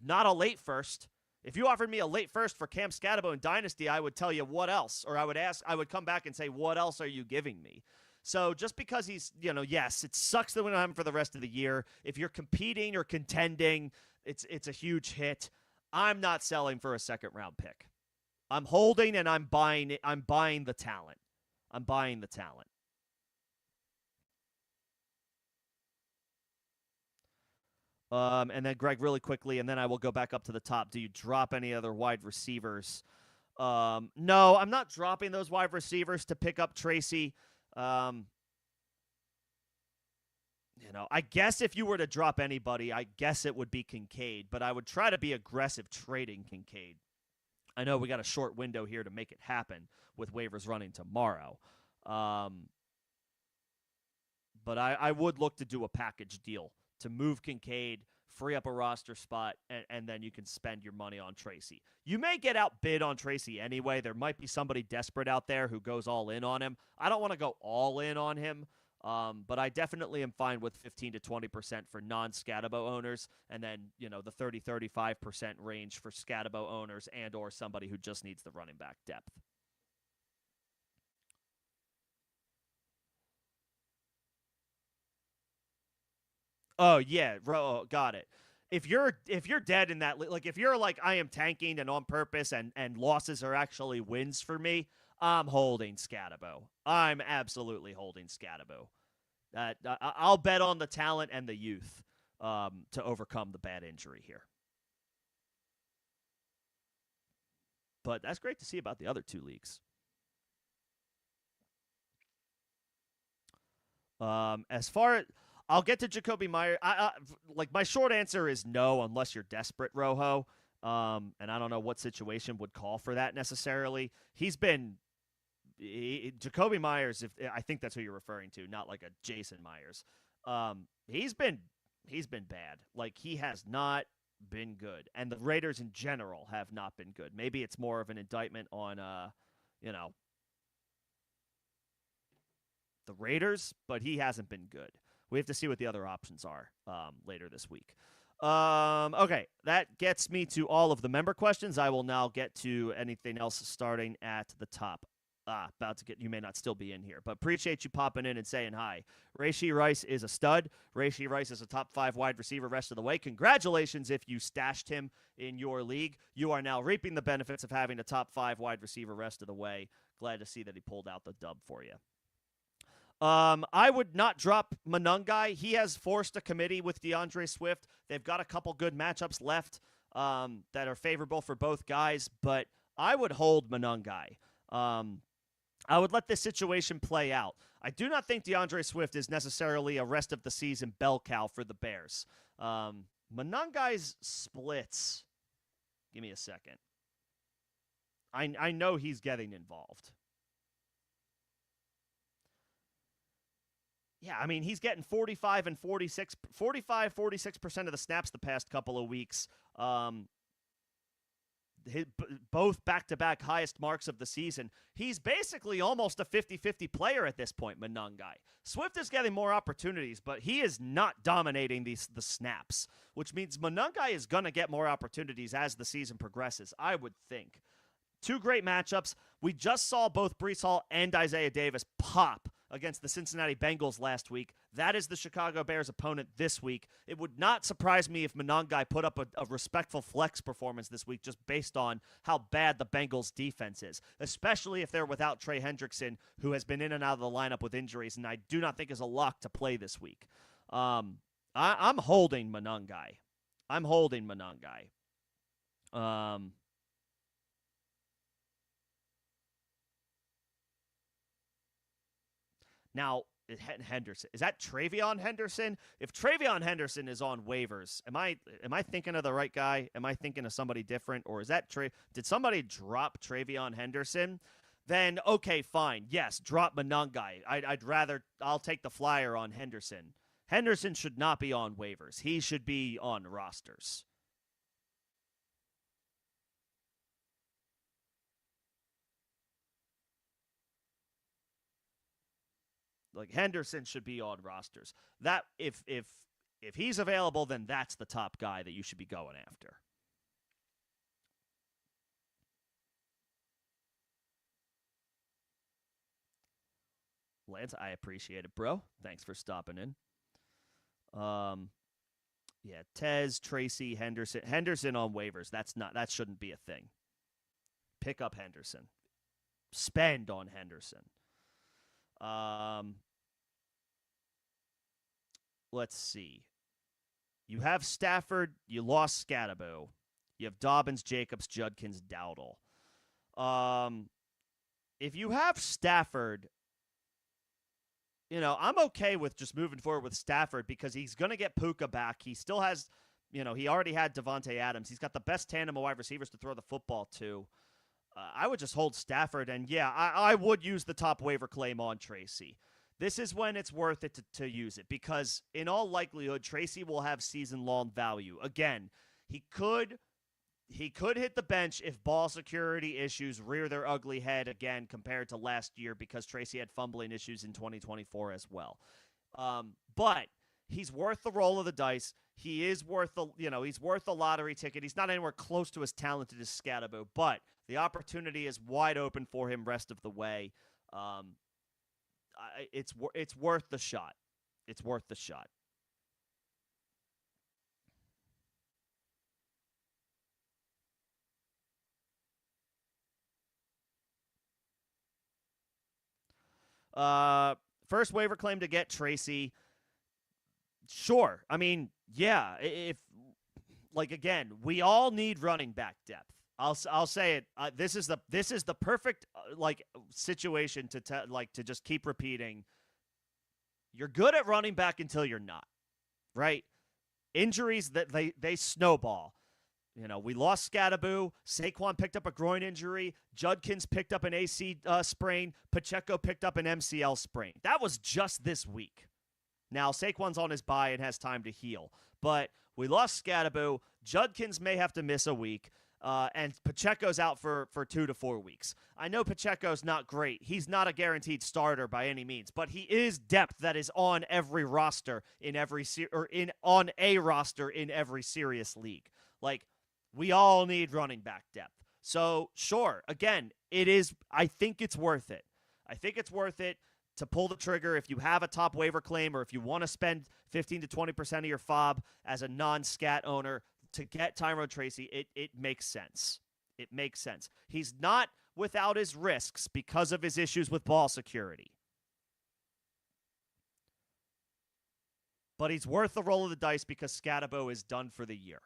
not a late first. If you offered me a late first for Cam Scadaboo in Dynasty, I would tell you what else, or I would come back and say, what else are you giving me? So just because he's, yes, it sucks that we don't have him for the rest of the year. If you're competing or contending, it's a huge hit. I'm not selling for a second-round pick. I'm holding and I'm buying it. I'm buying the talent. I'm buying the talent. And then Greg, really quickly, and then I will go back up to the top. Do you drop any other wide receivers? No, I'm not dropping those wide receivers to pick up Tracy. I guess if you were to drop anybody, I guess it would be Kincaid, but I would try to be aggressive trading Kincaid. I know we got a short window here to make it happen with waivers running tomorrow. But I would look to do a package deal to move Kincaid, free up a roster spot, and then you can spend your money on Tracy. You may get outbid on Tracy anyway. There might be somebody desperate out there who goes all in on him. I don't want to go all in on him. But I definitely am fine with 15 to 20% for non-Scatabo owners, and then, the 30-35% range for Scatabo owners and or somebody who just needs the running back depth. Oh yeah, got it. If you're dead in that, like if you're like I am tanking and on purpose, and losses are actually wins for me, I'm holding Scatabo. I'm absolutely holding Scatabo. I'll bet on the talent and the youth to overcome the bad injury here. But that's great to see about the other two leagues. As far as I'll get to Jacoby Meyer. Like my short answer is no, unless you're desperate, Rojo. And I don't know what situation would call for that necessarily. Jacoby Myers. If I think that's who you're referring to, not like a Jason Myers. He's been bad. Like he has not been good, and the Raiders in general have not been good. Maybe it's more of an indictment on you know, the Raiders, but he hasn't been good. We have to see what the other options are later this week. Okay, that gets me to all of the member questions. I will now get to anything else starting at the top. About to get, you may not still be in here, but appreciate you popping in and saying hi. Rashee Rice is a stud. Rashee Rice is a top 5 wide receiver rest of the way. Congratulations if you stashed him in your league. You are now reaping the benefits of having a top 5 wide receiver rest of the way. Glad to see that he pulled out the dub for you. I would not drop Monangai. He has forced a committee with DeAndre Swift. They've got a couple good matchups left that are favorable for both guys, but I would hold Monangai. I would let this situation play out. I do not think DeAndre Swift is necessarily a rest of the season bell cow for the Bears. Monangai's splits. Give me a second. I know he's getting involved. Yeah, I mean, he's getting 45 and 46% of the snaps the past couple of weeks. Both back-to-back highest marks of the season. He's basically almost a 50-50 player at this point, Monangai. Swift is getting more opportunities, but he is not dominating the snaps, which means Monangai is going to get more opportunities as the season progresses, I would think. Two great matchups. We just saw both Breece Hall and Isaiah Davis pop against the Cincinnati Bengals last week. That is the Chicago Bears opponent this week. It would not surprise me if Monangai put up a respectful flex performance this week just based on how bad the Bengals defense is, especially if they're without Trey Hendrickson, who has been in and out of the lineup with injuries, and I do not think is a lock to play this week. I'm holding Monangai. I'm holding Monangai. Now, Henderson, is that Travion Henderson? If Travion Henderson is on waivers, am I thinking of the right guy? Am I thinking of somebody different, or is that did somebody drop Travion Henderson? Then okay, fine. Yes, drop Monangai. I'll take the flyer on Henderson. Henderson should not be on waivers. He should be on rosters. Like Henderson should be on rosters. That if he's available, then that's the top guy that you should be going after. Lance, I appreciate it, bro. Thanks for stopping in. Yeah, Tez, Tracy, Henderson on waivers. That shouldn't be a thing. Pick up Henderson. Spend on Henderson. Let's see. You have Stafford. You lost Scatabo. You have Dobbins, Jacobs, Judkins, Dowdle. If you have Stafford, I'm okay with just moving forward with Stafford because he's going to get Puka back. He still has, he already had Devontae Adams. He's got the best tandem of wide receivers to throw the football to. I would just hold Stafford, and yeah, I would use the top waiver claim on Tracy. This is when it's worth it to use it because, in all likelihood, Tracy will have season-long value. Again, he could He could hit the bench if ball security issues rear their ugly head again compared to last year because Tracy had fumbling issues in 2024 as well. But he's worth the roll of the dice. He is worth he's worth the lottery ticket. He's not anywhere close to as talented as Scatabo, but the opportunity is wide open for him rest of the way. It's worth the shot. It's worth the shot. First waiver claim to get Tracy. Sure. I mean, yeah. If again, we all need running back depth. I'll say it. This is the perfect situation to just keep repeating. You're good at running back until you're not, right? Injuries that they snowball. We lost Scatabo. Saquon picked up a groin injury. Judkins picked up an AC sprain. Pacheco picked up an MCL sprain. That was just this week. Now, Saquon's on his bye and has time to heal. But we lost Scatabo. Judkins may have to miss a week. And Pacheco's out for 2 to 4 weeks. I know Pacheco's not great. He's not a guaranteed starter by any means, but he is depth that is on every roster in every on a roster in every serious league. We all need running back depth. So, sure, again, I think it's worth it. I think it's worth it to pull the trigger if you have a top waiver claim or if you want to spend 15 to 20% of your FOB as a non-scat owner to get Tyrone Tracy. It makes sense. It makes sense. He's not without his risks because of his issues with ball security. But he's worth the roll of the dice because Scatabo is done for the year.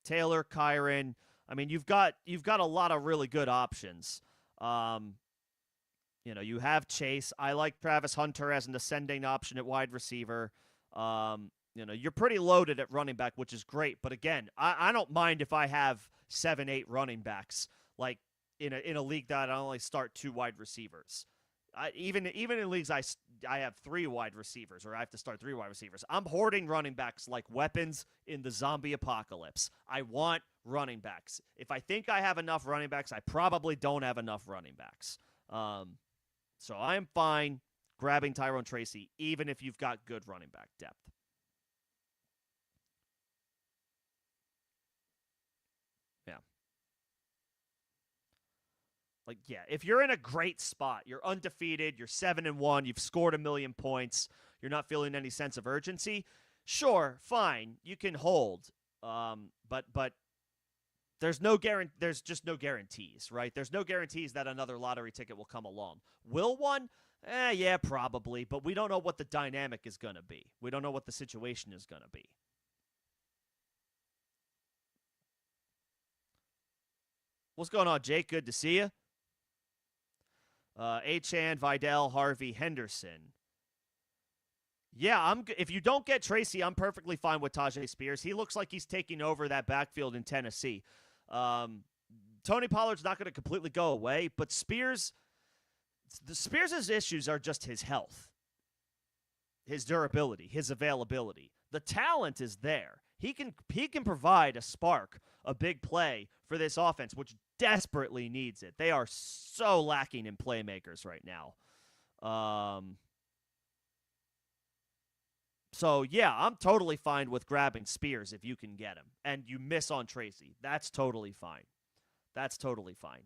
Taylor, Kyron. I mean, you've got a lot of really good options. You have Chase. I like Travis Hunter as an ascending option at wide receiver. You're pretty loaded at running back, which is great. But again, I don't mind if I have 7, 8 running backs, in a league that I only start 2 wide receivers. Even in leagues I have 3 wide receivers, or I have to start 3 wide receivers. I'm hoarding running backs like weapons in the zombie apocalypse. I want running backs. If I think I have enough running backs, I probably don't have enough running backs. So I am fine grabbing Tyrone Tracy, even if you've got good running back depth. If you're in a great spot, you're undefeated, you're 7-1, you've scored 1 million points, you're not feeling any sense of urgency, sure, fine, you can hold. But there's just no guarantees, right? There's no guarantees that another lottery ticket will come along. Will one? Yeah, probably, but we don't know what the dynamic is going to be. We don't know what the situation is going to be. What's going on, Jake? Good to see you. Achane, Vidal, Harvey, Henderson. Yeah, if you don't get Tracy, I'm perfectly fine with Tajay Spears. He looks like he's taking over that backfield in Tennessee. Tony Pollard's not going to completely go away, but Spears' issues are just his health, his durability, his availability. The talent is there. He can provide a spark, a big play for this offense, which desperately needs it. They are so lacking in playmakers right now. So, yeah, I'm totally fine with grabbing Spears if you can get him. And you miss on Tracy. That's totally fine. That's totally fine.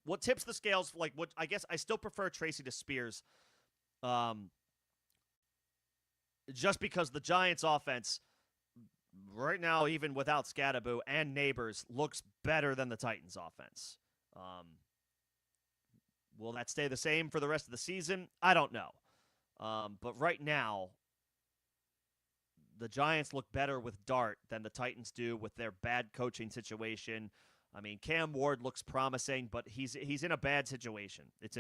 What tips the scales? I guess I still prefer Tracy to Spears. Just because the Giants' offense right now, even without Scatabo and Neighbors, looks better than the Titans' offense. Will that stay the same for the rest of the season? I don't know. But right now, the Giants look better with Dart than the Titans do with their bad coaching situation. I mean, Cam Ward looks promising, but he's in a bad situation. It's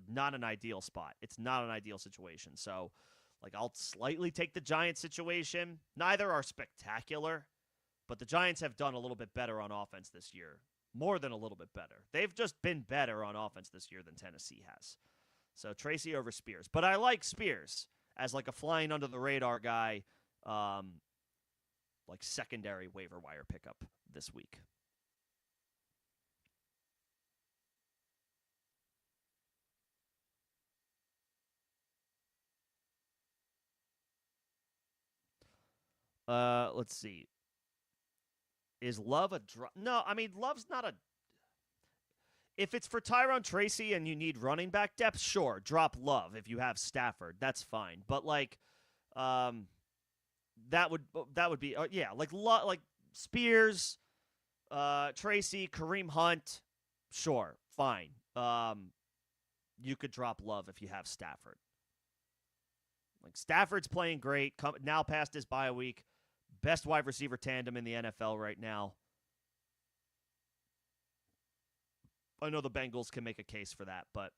not an ideal spot. It's not an ideal situation. So, I'll slightly take the Giants situation. Neither are spectacular, But the Giants have done a little bit better on offense this year. More than a little bit better. They've just been better on offense this year than Tennessee has. So Tracy over Spears. But I like Spears as like a flying under the radar guy, like secondary waiver wire pickup this week. Let's see. Is Love a drop? No, I mean, Love's not a. If it's for Tyrone Tracy and you need running back depth, sure, drop Love if you have Stafford. That's fine. But like, that would be yeah, like Spears, Tracy, Kareem Hunt, sure, fine. You could drop Love if you have Stafford. Like Stafford's playing great. Now past his bye week. Best wide receiver tandem in the NFL right now. I know the Bengals can make a case for that, but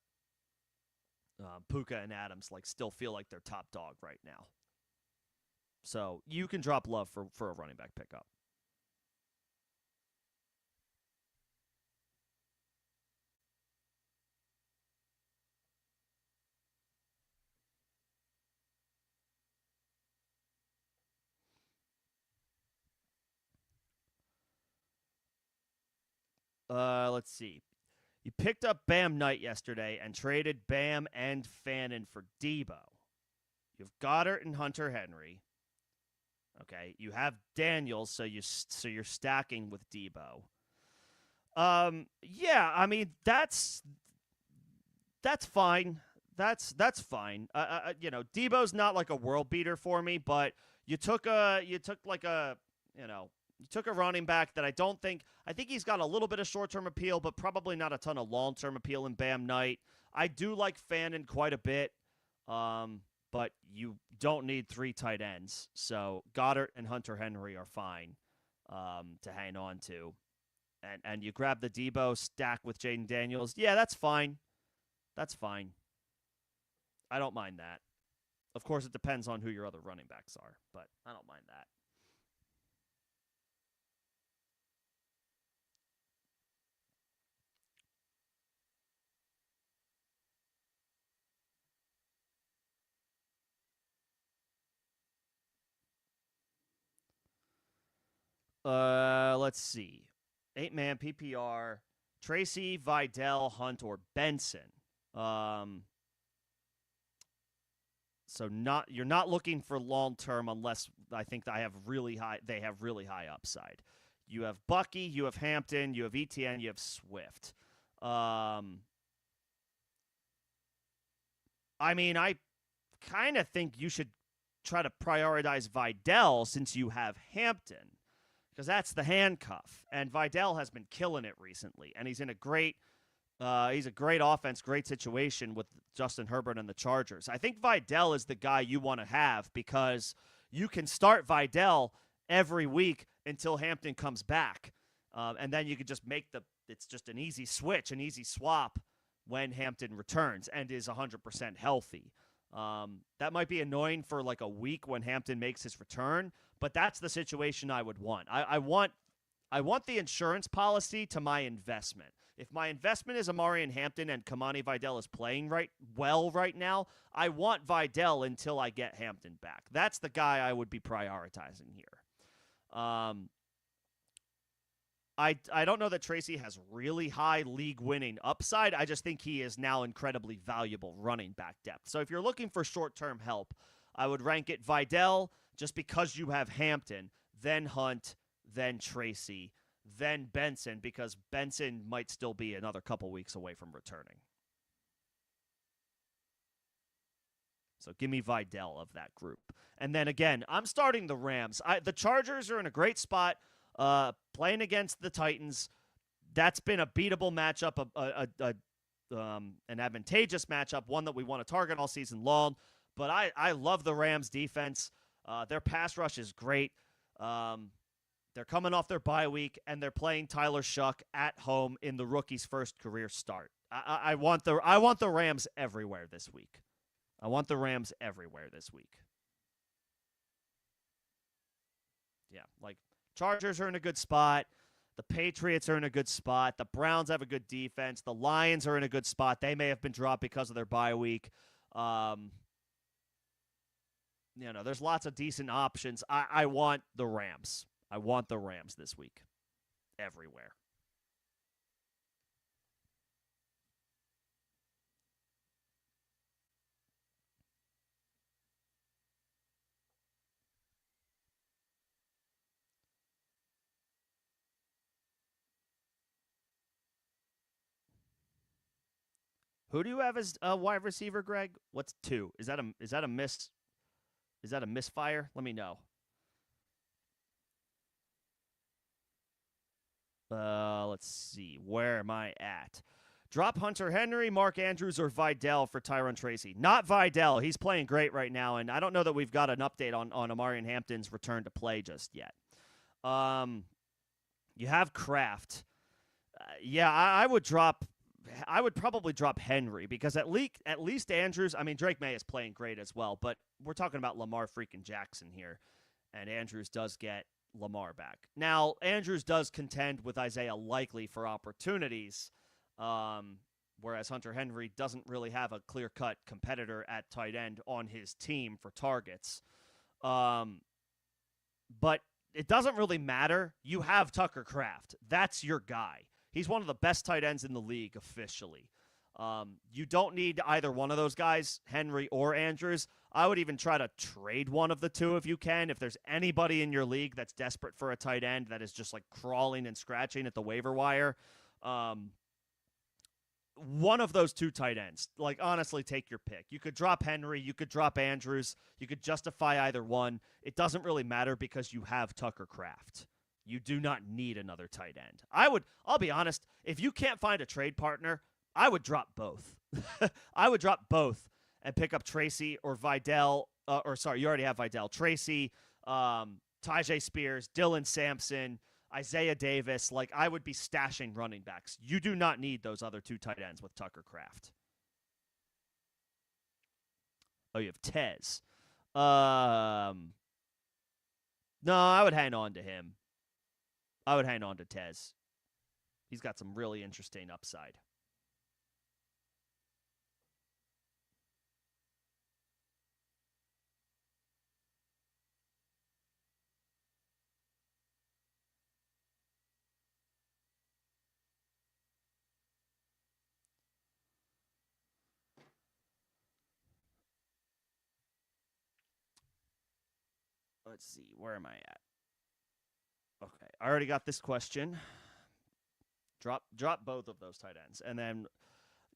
Puka and Adams like still feel like they're top dog right now. So you can drop Love for a running back pickup. Let's see. You picked up Bam Knight yesterday and traded Bam and Fannin for Debo. You have Goddard and Hunter Henry. Okay, you have Daniels, so you're stacking with Debo. Yeah, I mean that's fine. That's fine. You know, Debo's not like a world beater for me, but you took a running back that I think he's got a little bit of short-term appeal, but probably not a ton of long-term appeal in Bam Knight. I do like Fannin quite a bit, but you don't need 3 tight ends. So Goddard and Hunter Henry are fine to hang on to. And you grab the Debo stack with Jaden Daniels. Yeah, that's fine. That's fine. I don't mind that. Of course, it depends on who your other running backs are, but I don't mind that. Let's see. 8-man PPR. Tracy, Vidal, Hunt, or Benson. So you're not looking for long term unless I think they have really high upside. You have Bucky, you have Hampton, you have ETN, you have Swift. I mean, I kind of think you should try to prioritize Vidal since you have Hampton, because that's the handcuff. And Vidal has been killing it recently, and he's in a great offense, great situation with Justin Herbert and the Chargers. I think Vidal is the guy you want to have because you can start Vidal every week until Hampton comes back, and then you can just it's just an easy switch, an easy swap when Hampton returns and is 100% healthy. That might be annoying for like a week when Hampton makes his return, but that's the situation I would want. I want the insurance policy to my investment. If my investment is Amari and Hampton and Kamani Vidal is playing right now, I want Vidal until I get Hampton back. That's the guy I would be prioritizing here. I don't know that Tracy has really high league-winning upside. I just think he is now incredibly valuable running back depth. So if you're looking for short-term help, I would rank it Vidal just because you have Hampton, then Hunt, then Tracy, then Benson, because Benson might still be another couple weeks away from returning. So give me Vidal of that group. And then again, I'm starting the Rams. The Chargers are in a great spot. Playing against the Titans, that's been a beatable matchup, an advantageous matchup, one that we want to target all season long. But I love the Rams' defense. Their pass rush is great. They're coming off their bye week, and they're playing Tyler Shuck at home in the rookie's first career start. I want the Rams everywhere this week. Yeah, like Chargers are in a good spot. The Patriots are in a good spot. The Browns have a good defense. The Lions are in a good spot. They may have been dropped because of their bye week. There's lots of decent options. I want the Rams. I want the Rams this week. Everywhere. Who do you have as a wide receiver, Greg? What's 2? Is that a miss? Is that a misfire? Let me know. Let's see. Where am I at? Drop Hunter Henry, Mark Andrews, or Vidal for Tyron Tracy. Not Vidal. He's playing great right now, and I don't know that we've got an update on Amarian Hampton's return to play just yet. You have Kraft. I would probably drop Henry because at least Andrews. I mean, Drake May is playing great as well, but we're talking about Lamar freaking Jackson here, and Andrews does get Lamar back. Now, Andrews does contend with Isaiah Likely for opportunities, whereas Hunter Henry doesn't really have a clear-cut competitor at tight end on his team for targets. But it doesn't really matter. You have Tucker Kraft. That's your guy. He's one of the best tight ends in the league officially. You don't need either one of those guys, Henry or Andrews. I would even try to trade one of the two if you can. If there's anybody in your league that's desperate for a tight end that is just like crawling and scratching at the waiver wire, one of those two tight ends, like honestly, take your pick. You could drop Henry, you could drop Andrews, you could justify either one. It doesn't really matter because you have Tucker Kraft. You do not need another tight end. I'll be honest, if you can't find a trade partner, I would drop both. I would drop both and pick up Tracy or Vidal. You already have Vidal. Tracy, Tyjae Spears, Dylan Sampson, Isaiah Davis. Like, I would be stashing running backs. You do not need those other two tight ends with Tucker Kraft. Oh, you have Tez. No, I would hang on to him. I would hang on to Tez. He's got some really interesting upside. Let's see. Where am I at? Okay, I already got this question. Drop both of those tight ends, and then,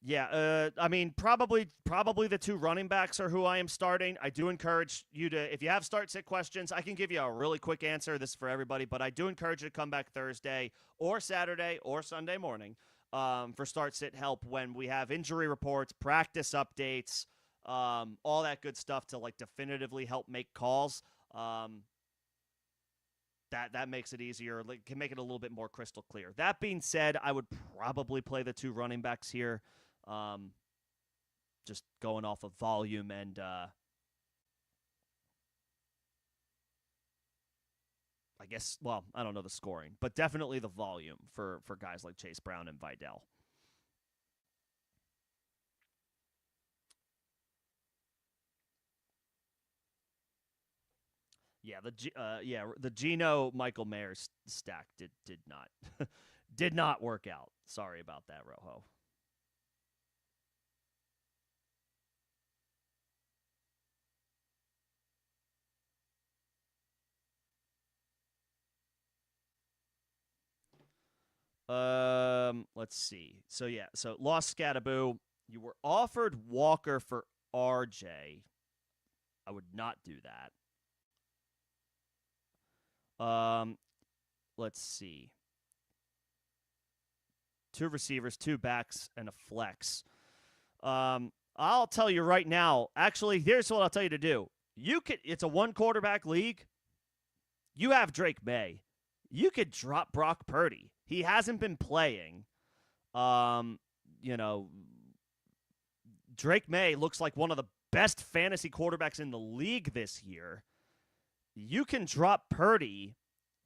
I mean, probably the two running backs are who I am starting. I do encourage you to, if you have start-sit questions, I can give you a really quick answer. This is for everybody, but I do encourage you to come back Thursday or Saturday or Sunday morning for start-sit help when we have injury reports, practice updates, all that good stuff to like definitively help make calls. That makes it easier, like, can make it a little bit more crystal clear. That being said, I would probably play the two running backs here, just going off of volume and I guess, well, I don't know the scoring, but definitely the volume for guys like Chase Brown and Vidal. Yeah, the Geno Michael Mayers stack did not did not work out. Sorry about that, Rojo. Let's see. So lost Scattaboo. You were offered Walker for RJ. I would not do that. Let's see. 2 receivers, 2 backs, and a flex. I'll tell you right now. Actually, here's what I'll tell you to do. It's a 1-quarterback league. You have Drake May. You could drop Brock Purdy. He hasn't been playing. Drake May looks like one of the best fantasy quarterbacks in the league this year. You can drop Purdy.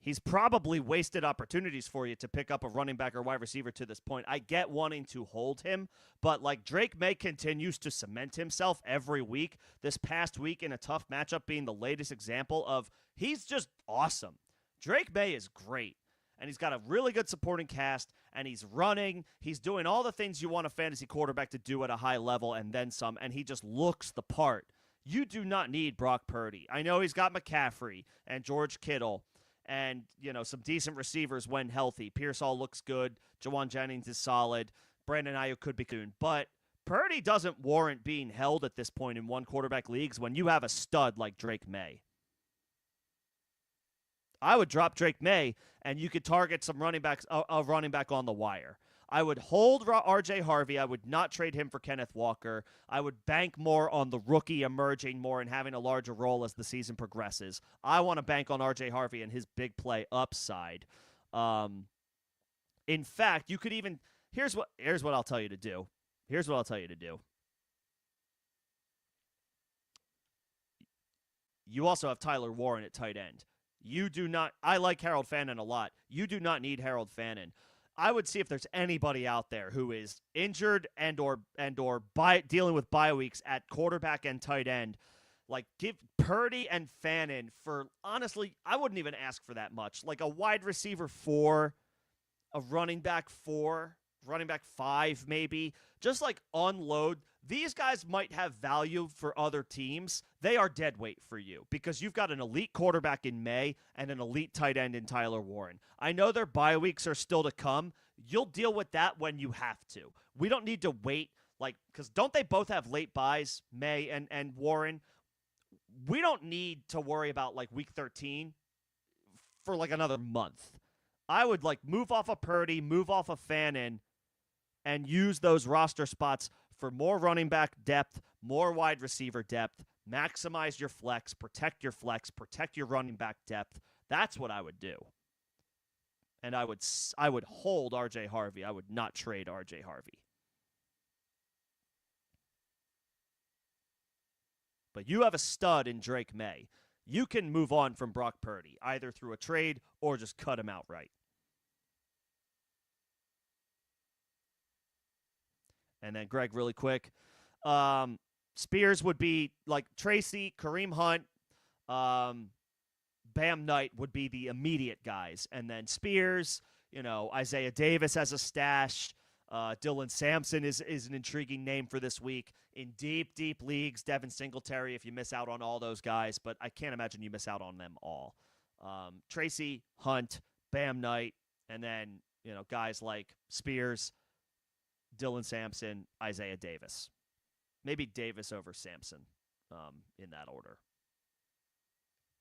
He's probably wasted opportunities for you to pick up a running back or wide receiver to this point. I get wanting to hold him, but like Drake May continues to cement himself every week. This past week in a tough matchup being the latest example of he's just awesome. Drake May is great, and he's got a really good supporting cast, and he's running. He's doing all the things you want a fantasy quarterback to do at a high level and then some, and he just looks the part. You do not need Brock Purdy. I know he's got McCaffrey and George Kittle and, some decent receivers when healthy. Pearsall looks good. Jawan Jennings is solid. Brandon Ayuk could be good. But Purdy doesn't warrant being held at this point in one quarterback leagues when you have a stud like Drake May. I would drop Drake May, and you could target some running backs, a running back on the wire. I would hold R.J. Harvey. I would not trade him for Kenneth Walker. I would bank more on the rookie emerging more and having a larger role as the season progresses. I want to bank on R.J. Harvey and his big play upside. In fact, you could even – here's what I'll tell you to do. Here's what I'll tell you to do. You also have Tyler Warren at tight end. You do not – I like Harold Fannin a lot. You do not need Harold Fannin. I would see if there's anybody out there who is injured and or dealing with bye weeks at quarterback and tight end. Like, give Purdy and Fannin for, honestly, I wouldn't even ask for that much. Like a wide receiver 4, a running back 4, running back 5 maybe. Just like unload. These guys might have value for other teams. They are dead weight for you because you've got an elite quarterback in May and an elite tight end in Tyler Warren. I know their bye weeks are still to come. You'll deal with that when you have to. We don't need to wait, because don't they both have late buys, May and Warren? We don't need to worry about, week 13 for, another month. I would, move off of Purdy, move off of Fannin, and use those roster spots for more running back depth, more wide receiver depth, maximize your flex, protect your running back depth. That's what I would do. And I would hold R.J. Harvey. I would not trade R.J. Harvey. But you have a stud in Drake May. You can move on from Brock Purdy, either through a trade or just cut him outright. And then, Greg, really quick. Spears would be Tracy, Kareem Hunt, Bam Knight would be the immediate guys. And then Spears, Isaiah Davis has a stash. Dylan Sampson is an intriguing name for this week. In deep, deep leagues, Devin Singletary, if you miss out on all those guys. But I can't imagine you miss out on them all. Tracy, Hunt, Bam Knight, and then, guys like Spears, Dylan Sampson, Isaiah Davis. Maybe Davis over Sampson in that order.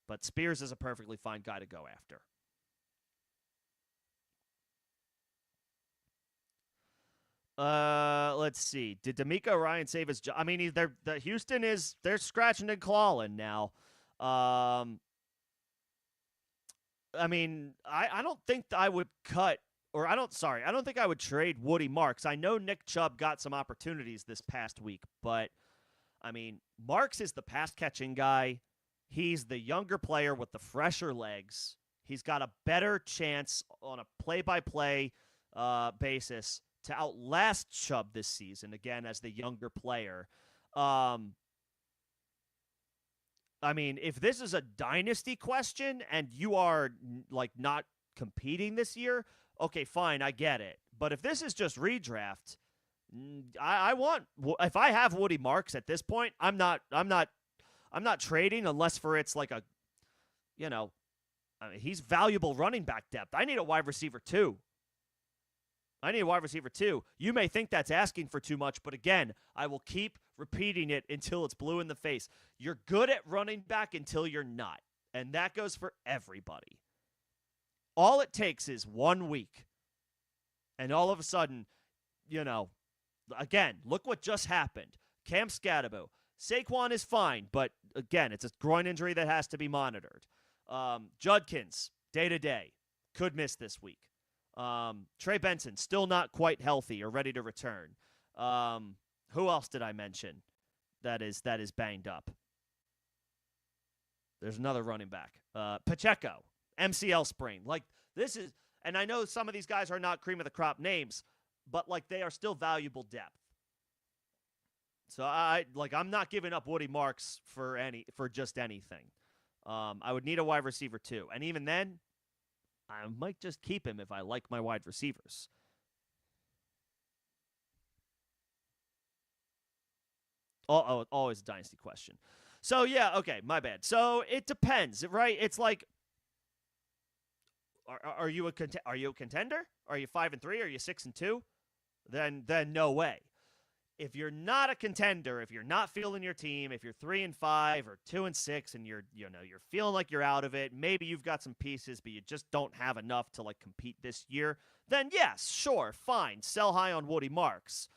But Spears is a perfectly fine guy to go after. Let's see. Did D'Amico Ryan save his job? I mean, Houston they're scratching and clawing now. I mean, I don't think I would cut. I don't think I would trade Woody Marks. I know Nick Chubb got some opportunities this past week, but, I mean, Marks is the pass-catching guy. He's the younger player with the fresher legs. He's got a better chance on a play-by-play basis to outlast Chubb this season, again, as the younger player. I mean, if this is a dynasty question and you are, not competing this year, okay, fine, I get it. But if this is just redraft, if I have Woody Marks at this point, I'm not trading unless it's he's valuable running back depth. I need a wide receiver too. You may think that's asking for too much, but again, I will keep repeating it until it's blue in the face. You're good at running back until you're not, and that goes for everybody. All it takes is 1 week. And all of a sudden, again, look what just happened. Cam Scadaboo. Saquon is fine, but again, it's a groin injury that has to be monitored. Judkins, day-to-day, could miss this week. Trey Benson, still not quite healthy or ready to return. Who else did I mention that is banged up? There's another running back. Pacheco. MCL sprain. Like, this is, and I know some of these guys are not cream of the crop names, but like they are still valuable depth. So I'm not giving up Woody Marks for just anything. I would need a wide receiver too, and even then, I might just keep him if I like my wide receivers. Always a dynasty question. So yeah, okay, my bad. So it depends, right? It's like, are you a contender? Are you 5-3? Are you 6-2? Then no way. If you're not a contender, if you're not feeling your team, if you're 3-5 or 2-6, and you're feeling like you're out of it, maybe you've got some pieces, but you just don't have enough to like compete this year, then yes, sure, fine, sell high on Woody Marks.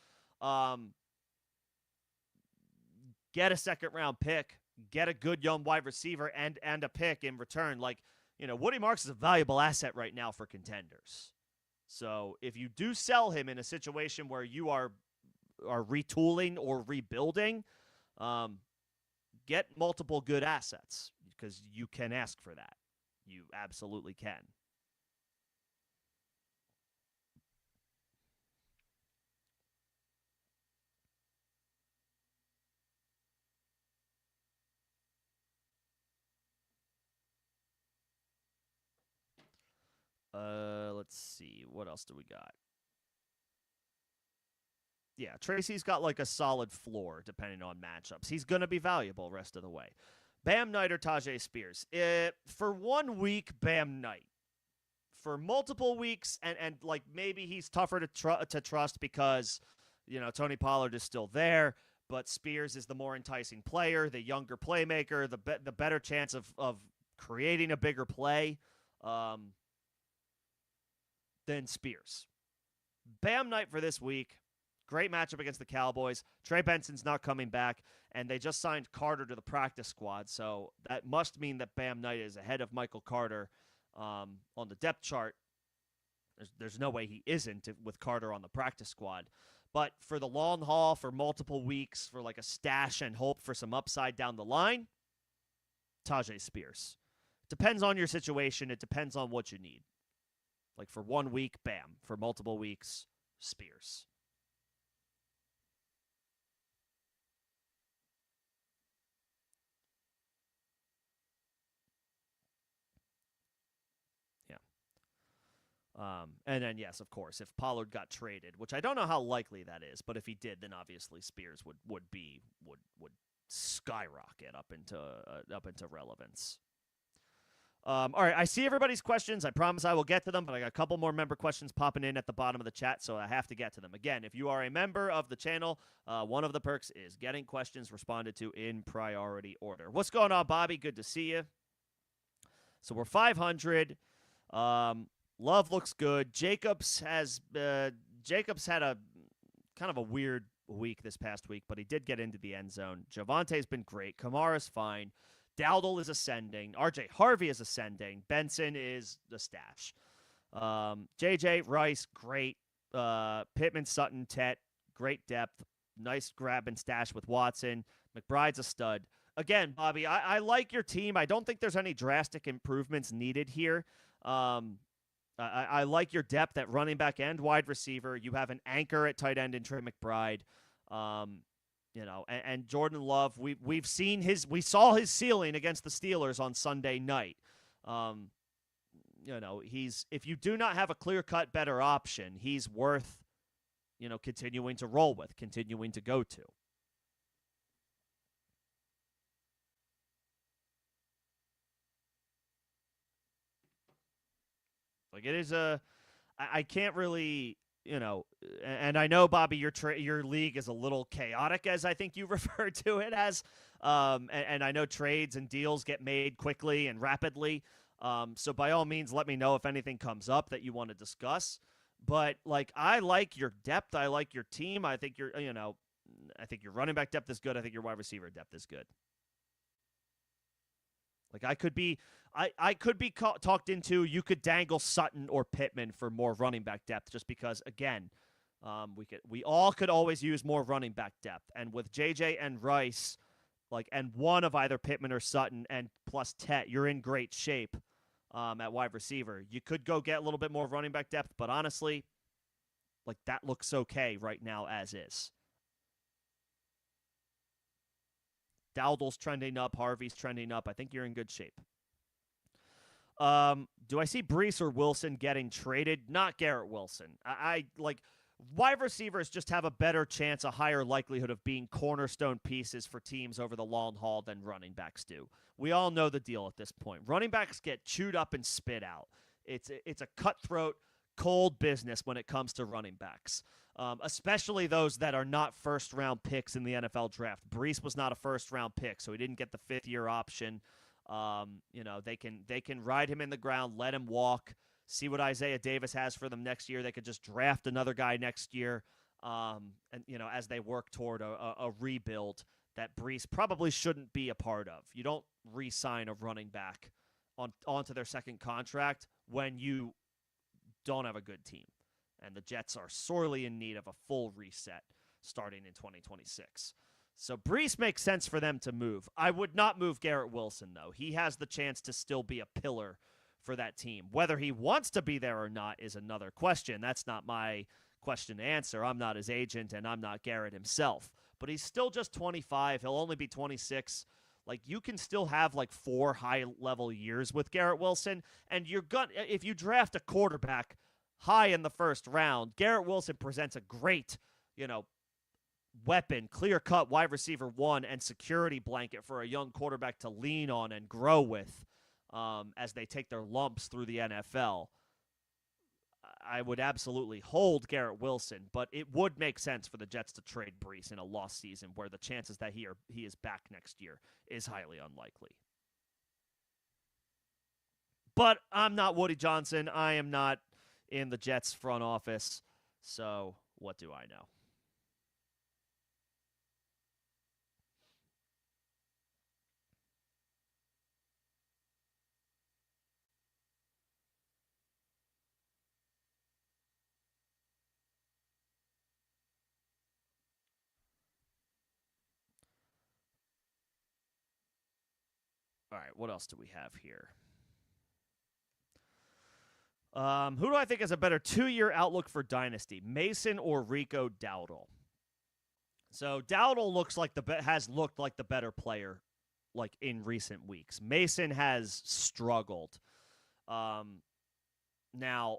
Get a second-round pick, get a good young wide receiver, and a pick in return. Like, Woody Marks is a valuable asset right now for contenders. So if you do sell him in a situation where you are retooling or rebuilding, get multiple good assets, because you can ask for that. You absolutely can. Let's see. What else do we got? Yeah, Tracy's got like a solid floor depending on matchups. He's going to be valuable rest of the way. Bam Knight or Tajay Spears? For 1 week, Bam Knight. For multiple weeks, and like maybe he's tougher to trust because, Tony Pollard is still there, but Spears is the more enticing player, the younger playmaker, the better chance of creating a bigger play than Spears. Bam Knight for this week. Great matchup against the Cowboys. Trey Benson's not coming back, and they just signed Carter to the practice squad, so that must mean that Bam Knight is ahead of Michael Carter on the depth chart. There's no way he isn't with Carter on the practice squad. But for the long haul, for multiple weeks, for like a stash and hope for some upside down the line, Tajay Spears. Depends on your situation. It depends on what you need. Like for 1 week, Bam. For multiple weeks, Spears. And then, yes, of course, if Pollard got traded, which I don't know how likely that is, but if he did, then obviously Spears would skyrocket up into relevance. All right, I see everybody's questions. I promise I will get to them, but I got a couple more member questions popping in at the bottom of the chat, so I have to get to them. Again, if you are a member of the channel, one of the perks is getting questions responded to in priority order. What's going on, Bobby? Good to see you. So we're 500. Love looks good. Jacobs had a kind of a weird week this past week, but he did get into the end zone. Javonte's been great. Kamara's fine. Dowdle is ascending. RJ Harvey is ascending. Benson is the stash. JJ Rice, great. Pittman, Sutton, Tet, great depth. Nice grab and stash with Watson. McBride's a stud. Again, Bobby, I like your team. I don't think there's any drastic improvements needed here. I like your depth at running back and wide receiver. You have an anchor at tight end in Trey McBride. And Jordan Love, we saw his ceiling against the Steelers on Sunday night. If you do not have a clear-cut better option, he's worth, continuing to roll with, continuing to go to. Like, it is I can't really, and I know, Bobby, your league is a little chaotic, as I think you refer to it as, and I know trades and deals get made quickly and rapidly, so by all means, let me know if anything comes up that you want to discuss, but, like, I like your depth, I like your team, I think your running back depth is good, I think your wide receiver depth is good. Like, I could be talked into. You could dangle Sutton or Pittman for more running back depth, just because, again, we all could always use more running back depth. And with JJ and Rice, and one of either Pittman or Sutton, and plus Tet, you're in great shape. at wide receiver. You could go get a little bit more running back depth, but honestly, like that looks okay right now as is. Dowdle's trending up. Harvey's trending up. I think you're in good shape. Do I see Brees or Wilson getting traded? Not Garrett Wilson. I like wide receivers just have a better chance, a higher likelihood of being cornerstone pieces for teams over the long haul than running backs do. We all know the deal at this point. Running backs get chewed up and spit out. It's a cutthroat, cold business when it comes to running backs, especially those that are not first-round picks in the NFL draft. Brees was not a first-round pick, so he didn't get the fifth-year option. They can ride him in the ground, let him walk, see what Isaiah Davis has for them next year. They could just draft another guy next year, as they work toward a rebuild that Brees probably shouldn't be a part of. You don't re-sign a running back onto their second contract when you don't have a good team. And the Jets are sorely in need of a full reset starting in 2026. So Brees makes sense for them to move. I would not move Garrett Wilson, though. He has the chance to still be a pillar for that team. Whether he wants to be there or not is another question. That's not my question to answer. I'm not his agent, and I'm not Garrett himself. But he's still just 25. He'll only be 26. Like, you can still have, 4 high-level years with Garrett Wilson, and if you draft a quarterback high in the first round, Garrett Wilson presents a great, weapon, clear-cut wide receiver 1 and security blanket for a young quarterback to lean on and grow with as they take their lumps through the NFL. I would absolutely hold Garrett Wilson, but it would make sense for the Jets to trade Brees in a lost season where the chances that he is back next year is highly unlikely. But I'm not Woody Johnson. I am not in the Jets front office, so what do I know? All right, what else do we have here? Who do I think has a better 2-year outlook for Dynasty, Mason or Rico Dowdle? So Dowdle has looked like the better player, in recent weeks. Mason has struggled. Now,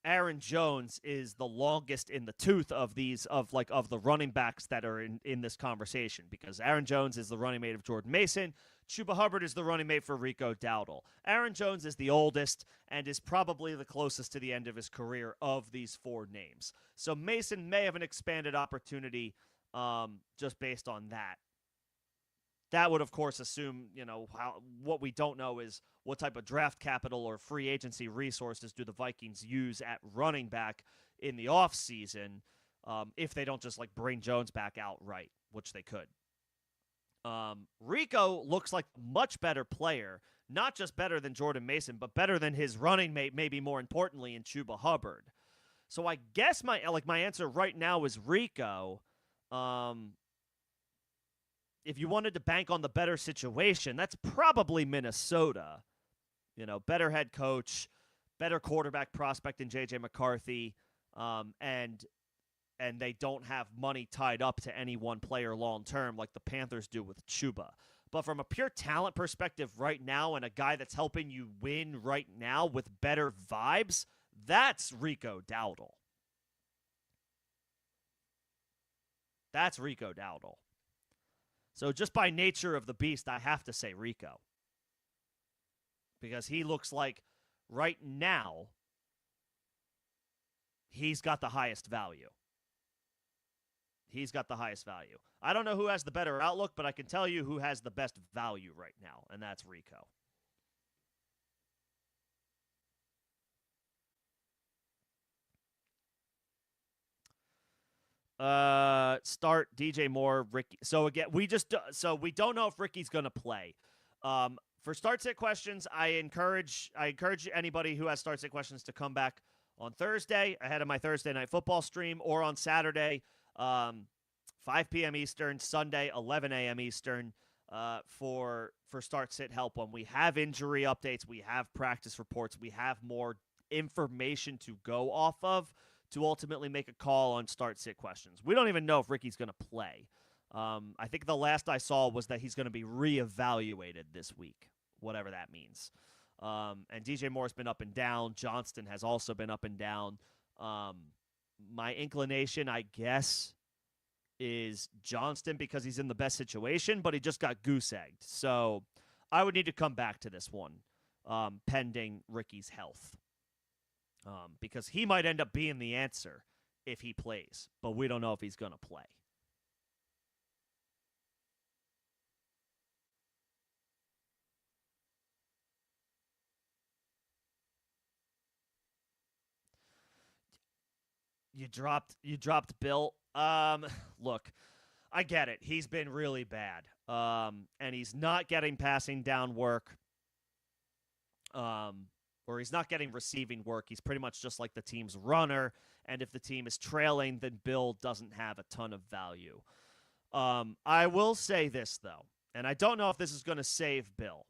Aaron Jones is the longest in the tooth of these of the running backs that are in this conversation, because Aaron Jones is the running mate of Jordan Mason. Chuba Hubbard is the running mate for Rico Dowdle. Aaron Jones is the oldest and is probably the closest to the end of his career of these 4 names. So Mason may have an expanded opportunity just based on that. That would, of course, assume, what we don't know is what type of draft capital or free agency resources do the Vikings use at running back in the offseason if they don't just, bring Jones back outright, which they could. Rico looks like a much better player, not just better than Jordan Mason, but better than his running mate, maybe more importantly, in Chuba Hubbard. So I guess my answer right now is Rico. If you wanted to bank on the better situation, that's probably Minnesota. Better head coach, better quarterback prospect in J.J. McCarthy, and they don't have money tied up to any one player long-term like the Panthers do with Chuba. But from a pure talent perspective right now and a guy that's helping you win right now with better vibes, that's Rico Dowdle. That's Rico Dowdle. So just by nature of the beast, I have to say Rico. Because he looks like right now he's got the highest value. He's got the highest value. I don't know who has the better outlook, but I can tell you who has the best value right now, and that's Rico. Start DJ Moore, Ricky. So again, we don't know if Ricky's going to play. For start sit questions, I encourage anybody who has start sit questions to come back on Thursday ahead of my Thursday night football stream, or on Saturday, 5 p.m. Eastern, Sunday, 11 a.m. Eastern. for start sit help when we have injury updates, we have practice reports, we have more information to go off of to ultimately make a call on start sit questions. We don't even know if Ricky's going to play. I think the last I saw was that he's going to be reevaluated this week, whatever that means. And DJ Moore's been up and down. Johnston has also been up and down. My inclination, I guess, is Johnston because he's in the best situation, but he just got goose-egged. So I would need to come back to this one, pending Ricky's health. Because he might end up being the answer if he plays, but we don't know if he's going to play. You dropped Bill. Look, I get it. He's been really bad. And he's not getting passing down work. Or he's not getting receiving work. He's pretty much just like the team's runner. And if the team is trailing, then Bill doesn't have a ton of value. I will say this, though, and I don't know if this is going to save Bill,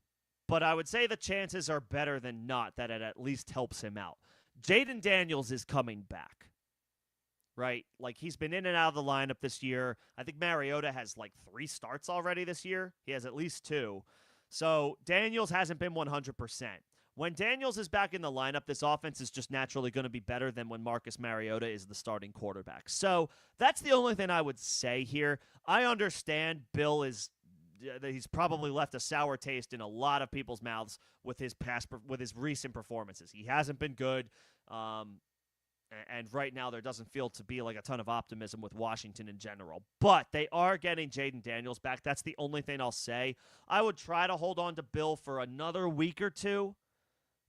but I would say the chances are better than not that it at least helps him out. Jaden Daniels is coming back, right? Like, he's been in and out of the lineup this year. I think Mariota has like 3 starts already this year. He has at least 2. So Daniels hasn't been 100%. When Daniels is back in the lineup, this offense is just naturally going to be better than when Marcus Mariota is the starting quarterback. So that's the only thing I would say here. I understand Bill is he's probably left a sour taste in a lot of people's mouths with his recent performances. He hasn't been good, and right now there doesn't feel to be like a ton of optimism with Washington in general. But they are getting Jaden Daniels back. That's the only thing I'll say. I would try to hold on to Bill for another week or two.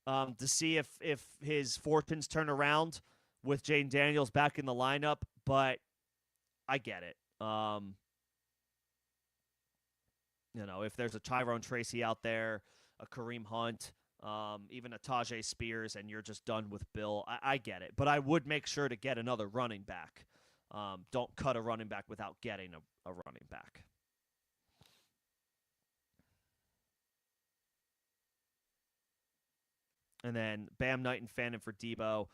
To see if his fortunes turn around with Jaden Daniels back in the lineup, but I get it. If there's a Tyrone Tracy out there, a Kareem Hunt, even a Tajay Spears, and you're just done with Bill, I get it. But I would make sure to get another running back. Don't cut a running back without getting a running back. And then Bam Knight and Fannin for Debo.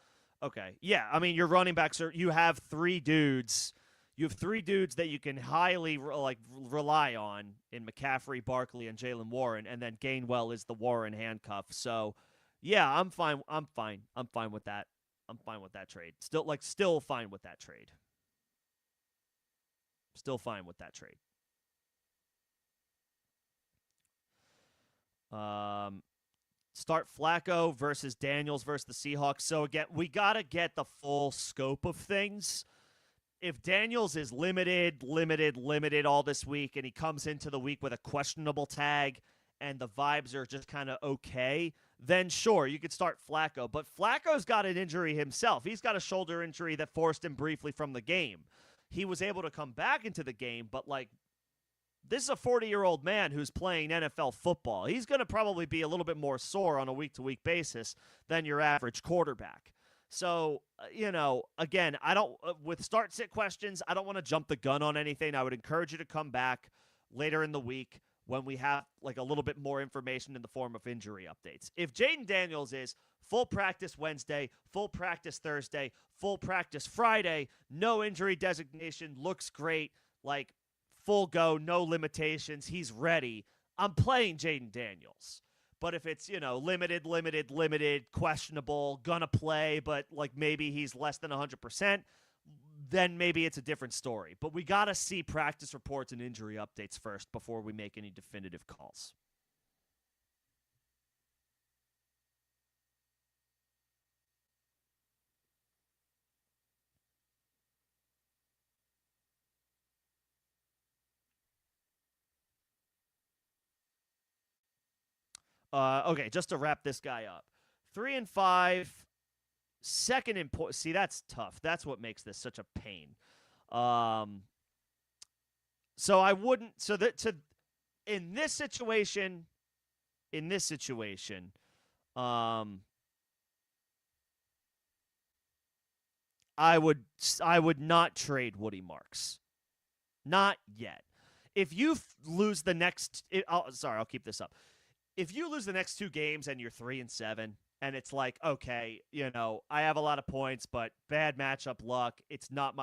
Okay. Yeah, I mean, your running backs you have 3 dudes. You have 3 dudes that you can highly rely on in McCaffrey, Barkley, and Jalen Warren, and then Gainwell is the Warren handcuff. So, yeah, I'm fine. I'm fine with that. I'm fine with that trade. Still fine with that trade. Still fine with that trade. Start Flacco versus Daniels versus the Seahawks. So, again, we got to get the full scope of things. If Daniels is limited all this week, and he comes into the week with a questionable tag and the vibes are just kind of okay, then sure, you could start Flacco. But Flacco's got an injury himself. He's got a shoulder injury that forced him briefly from the game. He was able to come back into the game, but this is a 40-year-old man who's playing NFL football. He's going to probably be a little bit more sore on a week-to-week basis than your average quarterback. So, again, I don't with start-sit questions, I don't want to jump the gun on anything. I would encourage you to come back later in the week when we have a little bit more information in the form of injury updates. If Jaden Daniels is full practice Wednesday, full practice Thursday, full practice Friday, no injury designation, looks great, full go, no limitations, he's ready, I'm playing Jaden Daniels. But if it's, limited, questionable, gonna play, but maybe he's less than 100%, then maybe it's a different story. But we got to see practice reports and injury updates first before we make any definitive calls. Okay, just to wrap this guy up. 3-5, second in points. See, that's tough. That's what makes this such a pain. So I wouldn't. So that in this situation, I would not trade Woody Marks. Not yet. if you lose the next, I'll keep this up. If you lose the next 2 games and you're 3-7, and it's like, okay, I have a lot of points, but bad matchup luck. It's not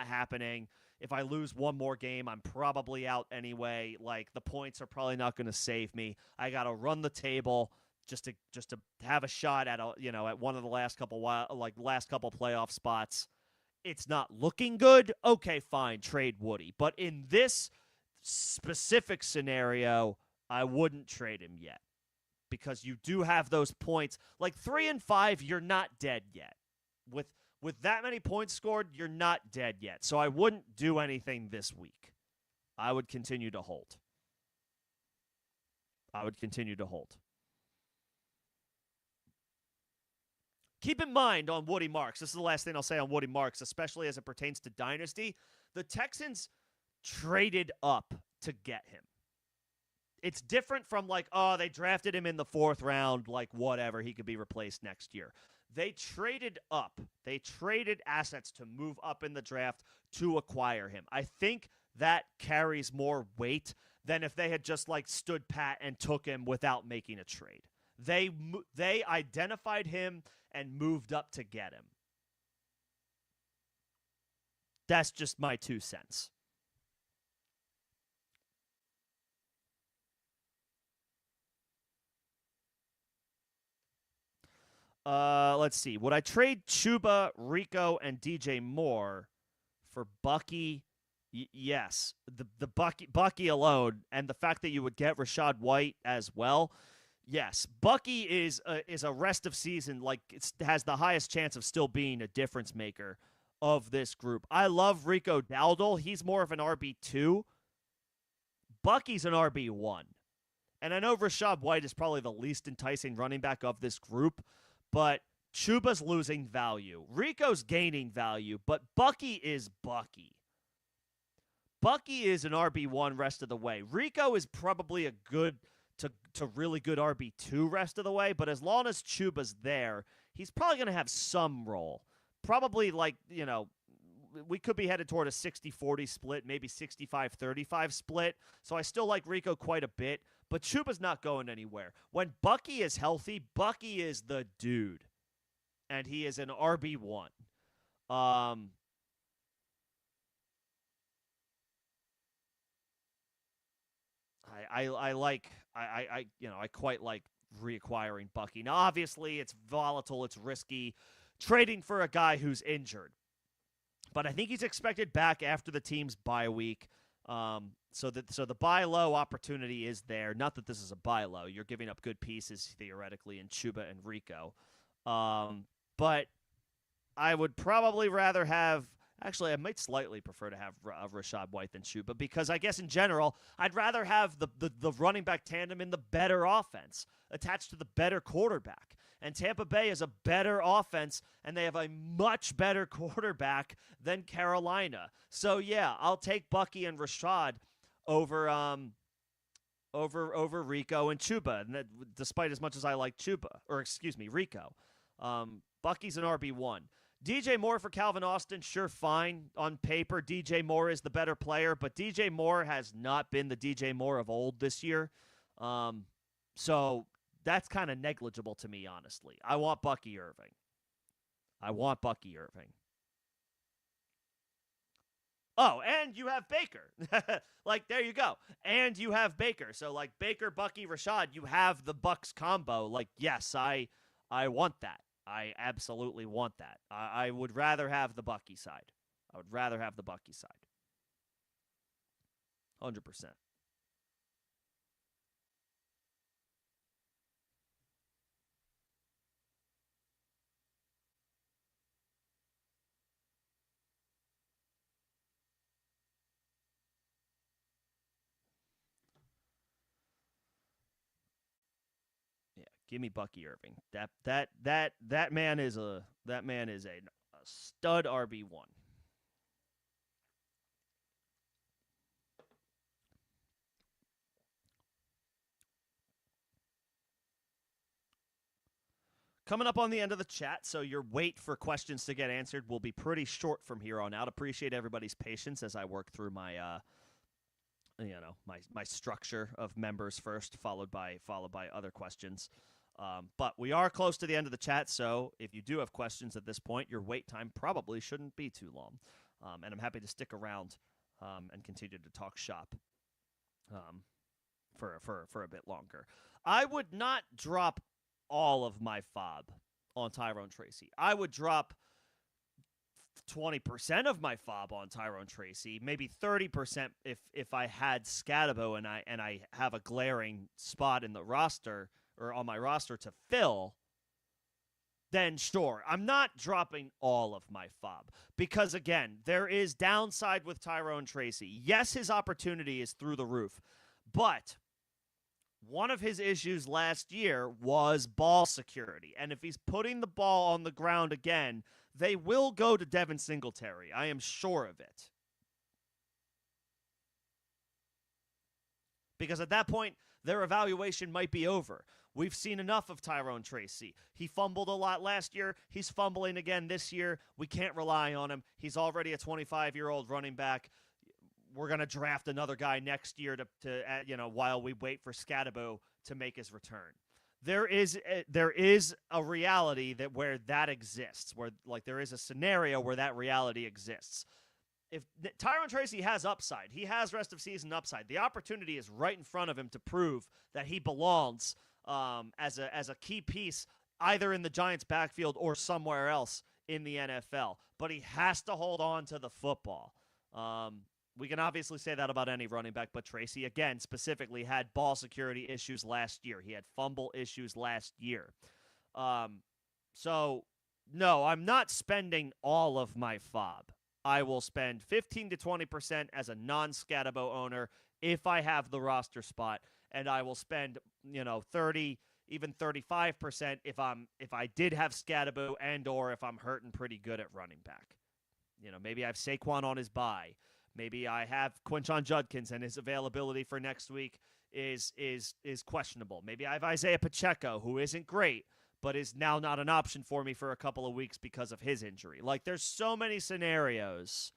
happening. If I lose one more game, I'm probably out anyway. Like, the points are probably not going to save me. I got to run the table just to have a shot at at one of the last couple playoff spots. It's not looking good. Okay, fine, trade Woody. But in this specific scenario, I wouldn't trade him yet because you do have those points. Like 3-5, you're not dead yet. With that many points scored, you're not dead yet. So I wouldn't do anything this week. I would continue to hold. Keep in mind on Woody Marks, this is the last thing I'll say on Woody Marks, especially as it pertains to Dynasty, the Texans traded up to get him. It's different from like, oh, they drafted him in the 4th round, like whatever, he could be replaced next year. They traded up. They traded assets to move up in the draft to acquire him. I think that carries more weight than if they had just like stood pat and took him without making a trade. They identified him and moved up to get him. That's just my 2 cents. Let's see. Would I trade Chuba, Rico, and DJ Moore for Bucky? Yes. The Bucky alone, and the fact that you would get Rachaad White as well. Yes, Bucky is a rest of season, like has the highest chance of still being a difference maker of this group. I love Rico Dowdle. He's more of an RB2. Bucky's an RB1. And I know Rachaad White is probably the least enticing running back of this group, but Chuba's losing value. Rico's gaining value, but Bucky is Bucky. Bucky is an RB1 rest of the way. Rico is probably a good to really good RB2 rest of the way, but as long as Chuba's there, he's probably going to have some role. Probably like, we could be headed toward a 60-40 split, maybe 65-35 split. So I still like Rico quite a bit, but Chuba's not going anywhere. When Bucky is healthy, Bucky is the dude, and he is an RB1. I quite like reacquiring Bucky. Now, obviously, it's volatile, it's risky, trading for a guy who's injured. But I think he's expected back after the team's bye week. So the buy low opportunity is there. Not that this is a buy low. You're giving up good pieces theoretically in Chuba and Rico. But I would probably rather have. Actually, I might slightly prefer to have Rachaad White than Chuba because I guess in general, I'd rather have the running back tandem in the better offense attached to the better quarterback. And Tampa Bay is a better offense, and they have a much better quarterback than Carolina. So, yeah, I'll take Bucky and Rachaad over Rico and Chuba, and that, despite as much as I like Rico. Bucky's an RB1. DJ Moore for Calvin Austin, sure, fine. On paper, DJ Moore is the better player, but DJ Moore has not been the DJ Moore of old this year. So that's kind of negligible to me, honestly. I want Bucky Irving. Oh, and you have Baker. Like, there you go. And you have Baker. So, like, Baker, Bucky, Rachaad, you have the Bucks combo. Like, yes, I want that. I absolutely want that. I would rather have the Bucky side. 100%. Yeah, give me Bucky Irving. That man is a stud RB1. Coming up on the end of the chat, so your wait for questions to get answered will be pretty short from here on out. Appreciate everybody's patience as I work through my my structure of members first, followed by other questions. But we are close to the end of the chat, so if you do have questions at this point, your wait time probably shouldn't be too long. And I'm happy to stick around and continue to talk shop for a bit longer. I would not drop all of my FOB on Tyrone Tracy. I would drop 20% of my FOB on Tyrone Tracy, maybe 30% if I had Scatabo and I have a glaring spot in the roster or on my roster to fill, then sure. I'm not dropping all of my FOB because, again, there is downside with Tyrone Tracy. Yes, his opportunity is through the roof, but one of his issues last year was ball security. And if he's putting the ball on the ground again, they will go to Devin Singletary. I am sure of it. Because at that point, their evaluation might be over. We've seen enough of Tyrone Tracy. He fumbled a lot last year. He's fumbling again this year. We can't rely on him. He's already a 25-year-old running back. We're going to draft another guy next year to while we wait for Scatabo to make his return. There is a reality where that exists, where like there is a scenario where that reality exists. If Tyrone Tracy has upside, he has rest of season upside. The opportunity is right in front of him to prove that he belongs as a key piece either in the Giants' backfield or somewhere else in the NFL. But he has to hold on to the football. We can obviously say that about any running back, but Tracy, again, specifically had ball security issues last year. He had fumble issues last year. So, no, I'm not spending all of my FOB. I will spend 15 to 20% as a non-Scatabo owner if I have the roster spot, and I will spend 30, even 35% if I did have Scatabo and or if I'm hurting pretty good at running back. Maybe I have Saquon on his bye. Maybe I have Quinshon Judkins and his availability for next week is questionable. Maybe I have Isaiah Pacheco, who isn't great, but is now not an option for me for a couple of weeks because of his injury. Like, there's so many scenarios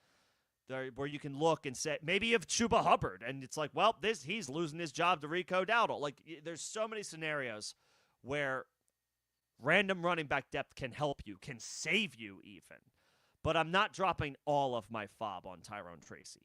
where you can look and say, maybe you have Chuba Hubbard, and it's like, well, he's losing his job to Rico Dowdle. Like, there's so many scenarios where random running back depth can help you, can save you even. But I'm not dropping all of my FOB on Tyrone Tracy.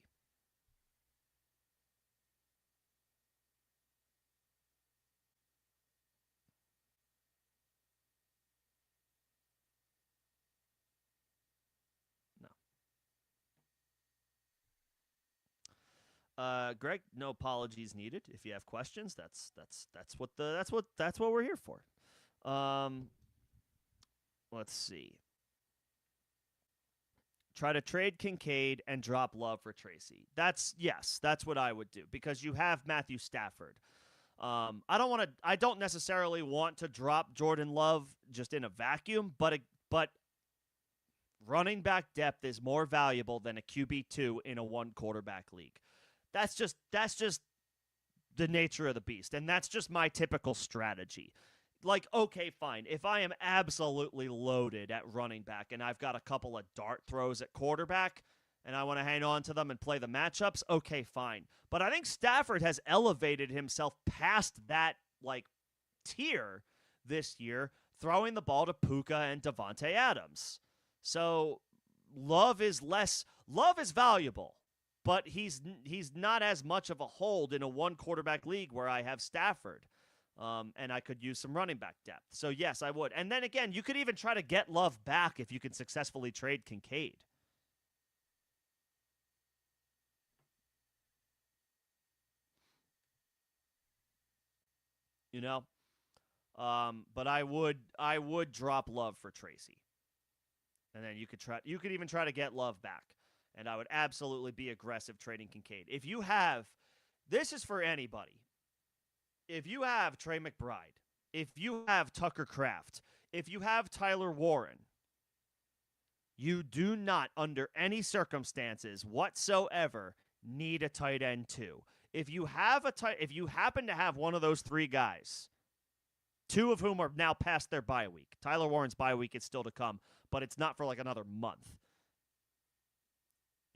Greg, no apologies needed. If you have questions, that's what we're here for. Let's see. Try to trade Kincaid and drop Love for Tracy. That's what I would do because you have Matthew Stafford. I don't necessarily want to drop Jordan Love just in a vacuum, but running back depth is more valuable than a QB2 in a one quarterback league. That's just the nature of the beast, and that's just my typical strategy. Like, okay, fine. If I am absolutely loaded at running back and I've got a couple of dart throws at quarterback and I want to hang on to them and play the matchups, okay, fine. But I think Stafford has elevated himself past that, tier this year, throwing the ball to Puka and Devontae Adams. So Love is valuable, but he's not as much of a hold in a one-quarterback league where I have Stafford. And I could use some running back depth. So, yes, I would. And then, again, you could even try to get Love back if you can successfully trade Kincaid. But I would drop Love for Tracy. And then you could even try to get Love back. And I would absolutely be aggressive trading Kincaid. If you have, this is for anybody. If you have Trey McBride, if you have Tucker Kraft, if you have Tyler Warren, you do not, under any circumstances whatsoever, need a tight end too. If you happen to have one of those three guys, two of whom are now past their bye week. Tyler Warren's bye week is still to come, but it's not for another month.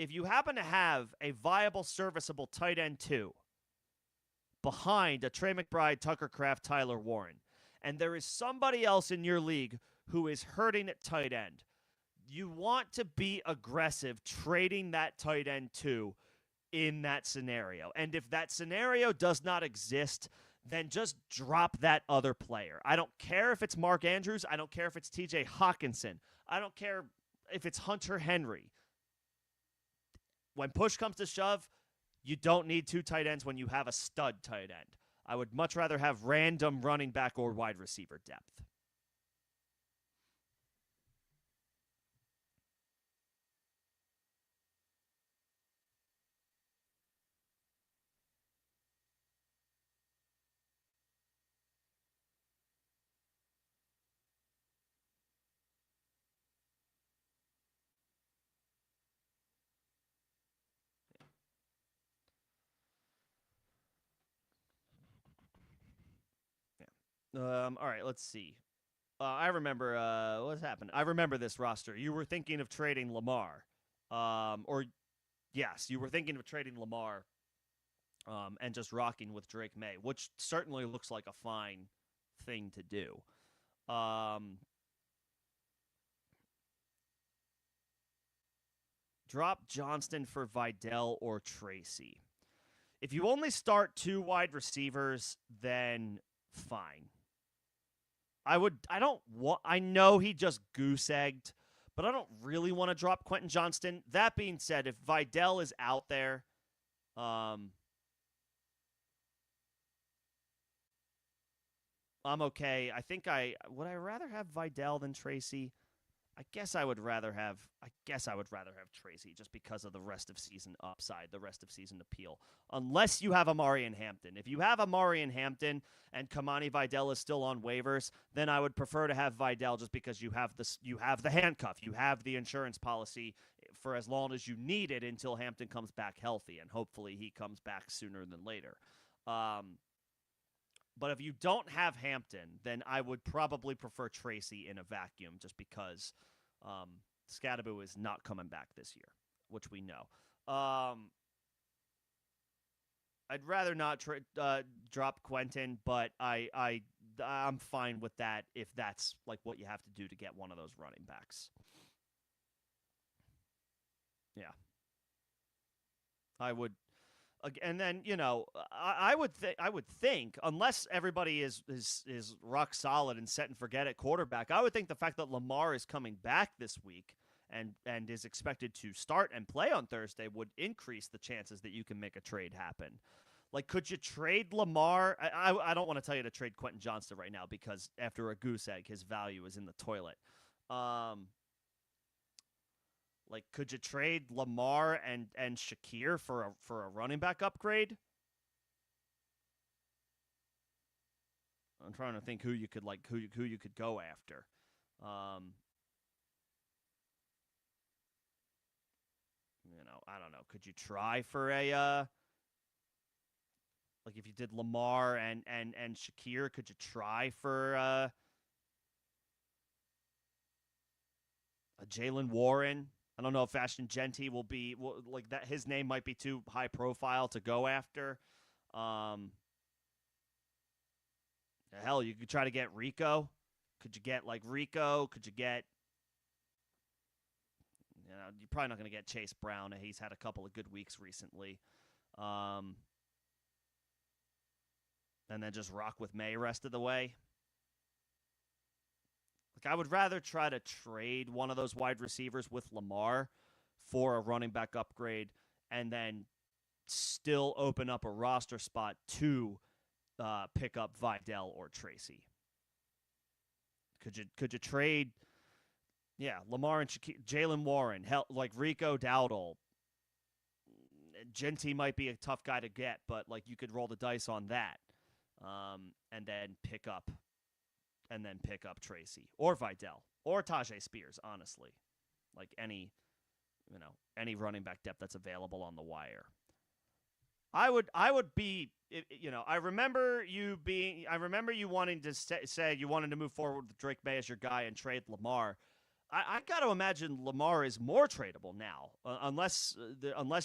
if you happen to have a viable, serviceable tight end 2 behind a Trey McBride, Tucker Kraft, Tyler Warren, and there is somebody else in your league who is hurting at tight end, you want to be aggressive trading that tight end 2 in that scenario. And if that scenario does not exist, then just drop that other player. I don't care if it's Mark Andrews. I don't care if it's TJ Hawkinson. I don't care if it's Hunter Henry. When push comes to shove, you don't need 2 tight ends when you have a stud tight end. I would much rather have random running back or wide receiver depth. All right, let's see. I remember what's happened. I remember this roster. You were thinking of trading Lamar, or yes, you were thinking of trading Lamar, and just rocking with Drake May, which certainly looks like a fine thing to do. Drop Johnston for Vidal or Tracy. If you only start 2 wide receivers, then fine. I know he just goose egged, but I don't really want to drop Quentin Johnston. That being said, if Vidal is out there, I'm okay. Would I rather have Vidal than Tracy? I guess I would rather have Tracy just because of the rest of season upside, the rest of season appeal. Unless you have Amari and Hampton. If you have Amari and Hampton and Kamani Vidal is still on waivers, then I would prefer to have Vidal just because you have the handcuff, you have the insurance policy for as long as you need it until Hampton comes back healthy, and hopefully he comes back sooner than later. But if you don't have Hampton, then I would probably prefer Tracy in a vacuum just because Scadaboo is not coming back this year, which we know. I'd rather not drop Quentin, but I'm fine with that if that's like what you have to do to get one of those running backs. Yeah. I would. And then I would think unless everybody is rock solid and set and forget at quarterback, I would think the fact that Lamar is coming back this week and is expected to start and play on Thursday would increase the chances that you can make a trade happen. Like, could you trade Lamar? I don't want to tell you to trade Quentin Johnston right now because after a goose egg, his value is in the toilet. Like, could you trade Lamar and Shakir for a running back upgrade? I'm trying to think who you could go after. I don't know. Could you try for a like if you did Lamar and Shakir? Could you try for a Jalen Warren? I don't know if Ashton Genty will like that. His name might be too high profile to go after. Hell, you could try to get Rico. Could you get like Rico? Could you get? You're probably not going to get Chase Brown. He's had a couple of good weeks recently. And then just rock with May rest of the way. Like, I would rather try to trade one of those wide receivers with Lamar for a running back upgrade and then still open up a roster spot to pick up Vidal or Tracy. Could you trade? Yeah, Lamar and Jalen Warren, like Rico Dowdle. Genty might be a tough guy to get, but like you could roll the dice on that, and then pick up Tracy or Vidal or Tajay Spears. Honestly, like any running back depth that's available on the wire. I would be, I remember you wanting to say you wanted to move forward with Drake May as your guy and trade Lamar. I got to imagine Lamar is more tradable now, unless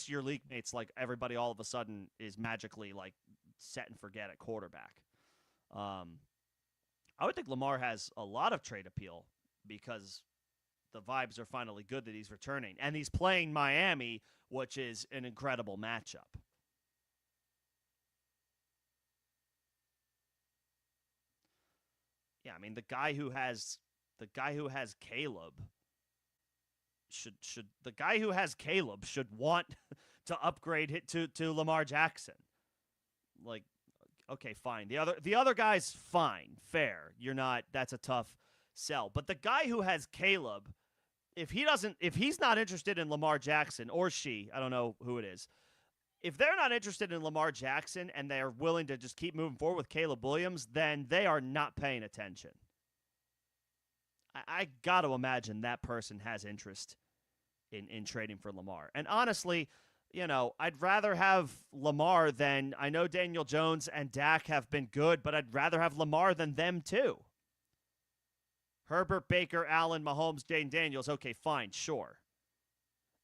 your league mates, like everybody all of a sudden is magically like set and forget at quarterback. Um, I would think Lamar has a lot of trade appeal because the vibes are finally good that he's returning, and he's playing Miami, which is an incredible matchup. Yeah, I mean the guy who has Caleb should want to upgrade it to Lamar Jackson. Like, okay, fine. The other guy's fine, fair. You're not. That's a tough sell. But the guy who has Caleb, if he's not interested in Lamar Jackson or she, I don't know who it is. If they're not interested in Lamar Jackson and they're willing to just keep moving forward with Caleb Williams, then they are not paying attention. I got to imagine that person has interest in trading for Lamar. And honestly, I'd rather have Lamar than, I know Daniel Jones and Dak have been good, but I'd rather have Lamar than them too. Herbert, Baker, Allen, Mahomes, Jane Daniels. Okay, fine, sure.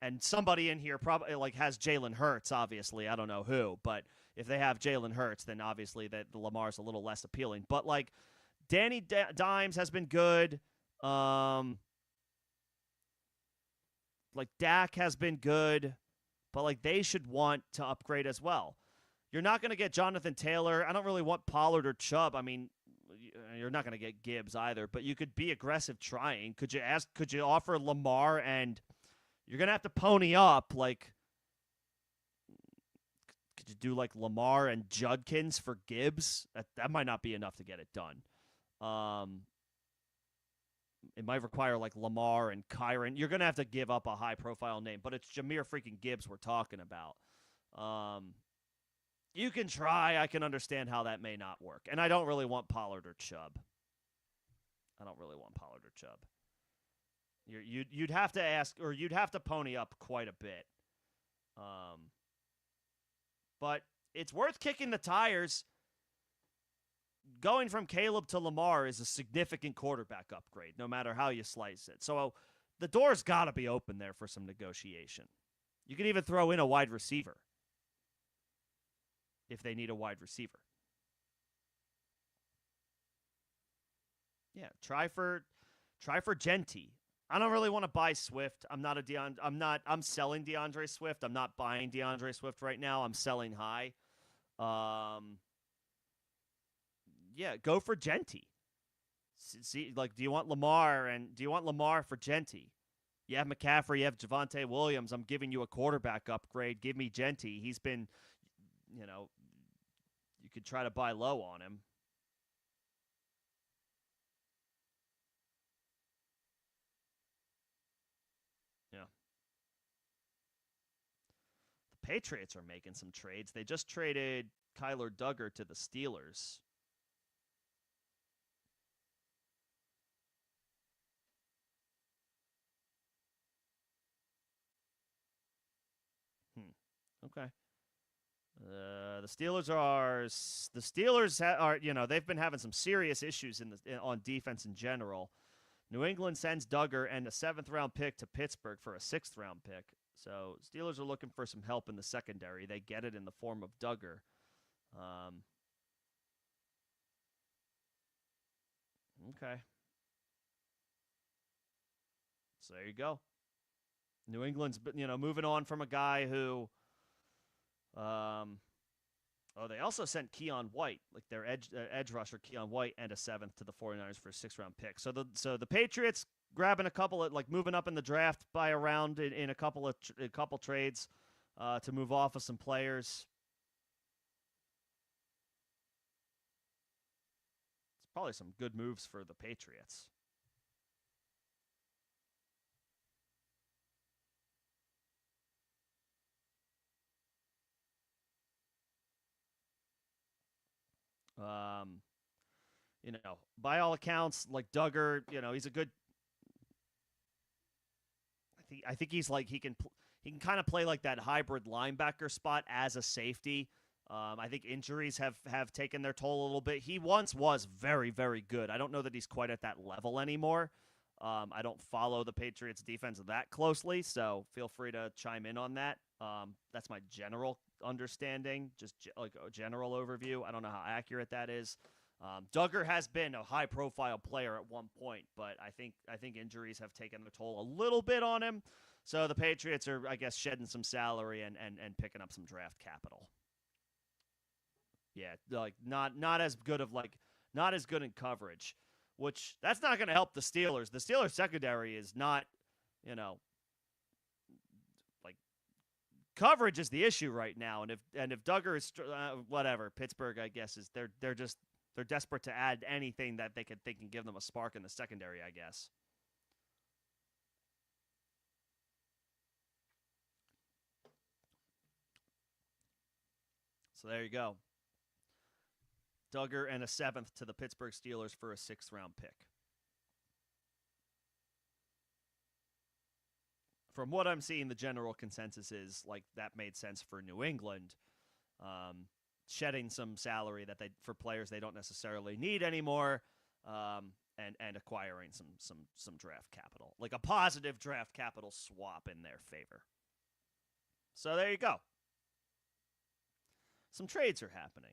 And somebody in here probably like has Jalen Hurts, obviously. I don't know who, but if they have Jalen Hurts, then obviously the Lamar's a little less appealing. But like Danny Dimes has been good. Like Dak has been good, but like they should want to upgrade as well. You're not going to get Jonathan Taylor. I don't really want Pollard or Chubb. I mean, you're not going to get Gibbs either, but you could be aggressive trying. Could you offer Lamar, and you're going to have to pony up, like, could you do like Lamar and Judkins for Gibbs? That might not be enough to get it done. It might require like Lamar and Kyron. You're going to have to give up a high-profile name, but it's Jahmyr freaking Gibbs we're talking about. You can try. I can understand how that may not work. And I don't really want Pollard or Chubb. You'd have to ask, or you'd have to pony up quite a bit. But it's worth kicking the tires. Going from Caleb to Lamar is a significant quarterback upgrade, no matter how you slice it. So the door's got to be open there for some negotiation. You can even throw in a wide receiver if they need a wide receiver. Yeah, try for Genty. I don't really want to buy Swift. I'm selling DeAndre Swift. I'm not buying DeAndre Swift right now. I'm selling high. Yeah, go for Genty. See, like, do you want Lamar for Genty? You have McCaffrey, you have Javonte Williams. I'm giving you a quarterback upgrade. Give me Genty. He's been, you could try to buy low on him. Yeah. The Patriots are making some trades. They just traded Kyler Duggar to the Steelers. Okay. The Steelers are they've been having some serious issues on defense in general. New England sends Duggar and a 7th-round pick to Pittsburgh for a 6th-round pick. So Steelers are looking for some help in the secondary. They get it in the form of Duggar. Okay. So there you go. New England's moving on from a guy who they also sent Keon White, like their edge rusher Keon White, and a 7th to the 49ers for a 6th-round pick. So the Patriots grabbing a couple of, like, moving up in the draft by a round in a couple trades to move off of some players. It's probably some good moves for the Patriots. By all accounts, like Duggar, he's a good. I think he's like he can kind of play like that hybrid linebacker spot as a safety. I think injuries have taken their toll a little bit. He once was very, very good. I don't know that he's quite at that level anymore. I don't follow the Patriots defense that closely, so feel free to chime in on that. That's my general understanding, just like a general overview. I don't know how accurate that is. Duggar has been a high-profile player at one point, but I think injuries have taken a toll a little bit on him. So the Patriots are, I guess, shedding some salary and picking up some draft capital. Yeah, like not as good of like not as good in coverage, which that's not going to help the Steelers. The Steelers secondary is not, you know, like coverage is the issue right now. And if Duggar is whatever, Pittsburgh, I guess is they're desperate to add anything that they can give them a spark in the secondary, I guess. So there you go. Duggar and a seventh to the Pittsburgh Steelers for a sixth-round pick. From what I'm seeing, the general consensus is like that made sense for New England, shedding some salary that they for players they don't necessarily need anymore, and acquiring some draft capital, like a positive draft capital swap in their favor. So there you go. Some trades are happening.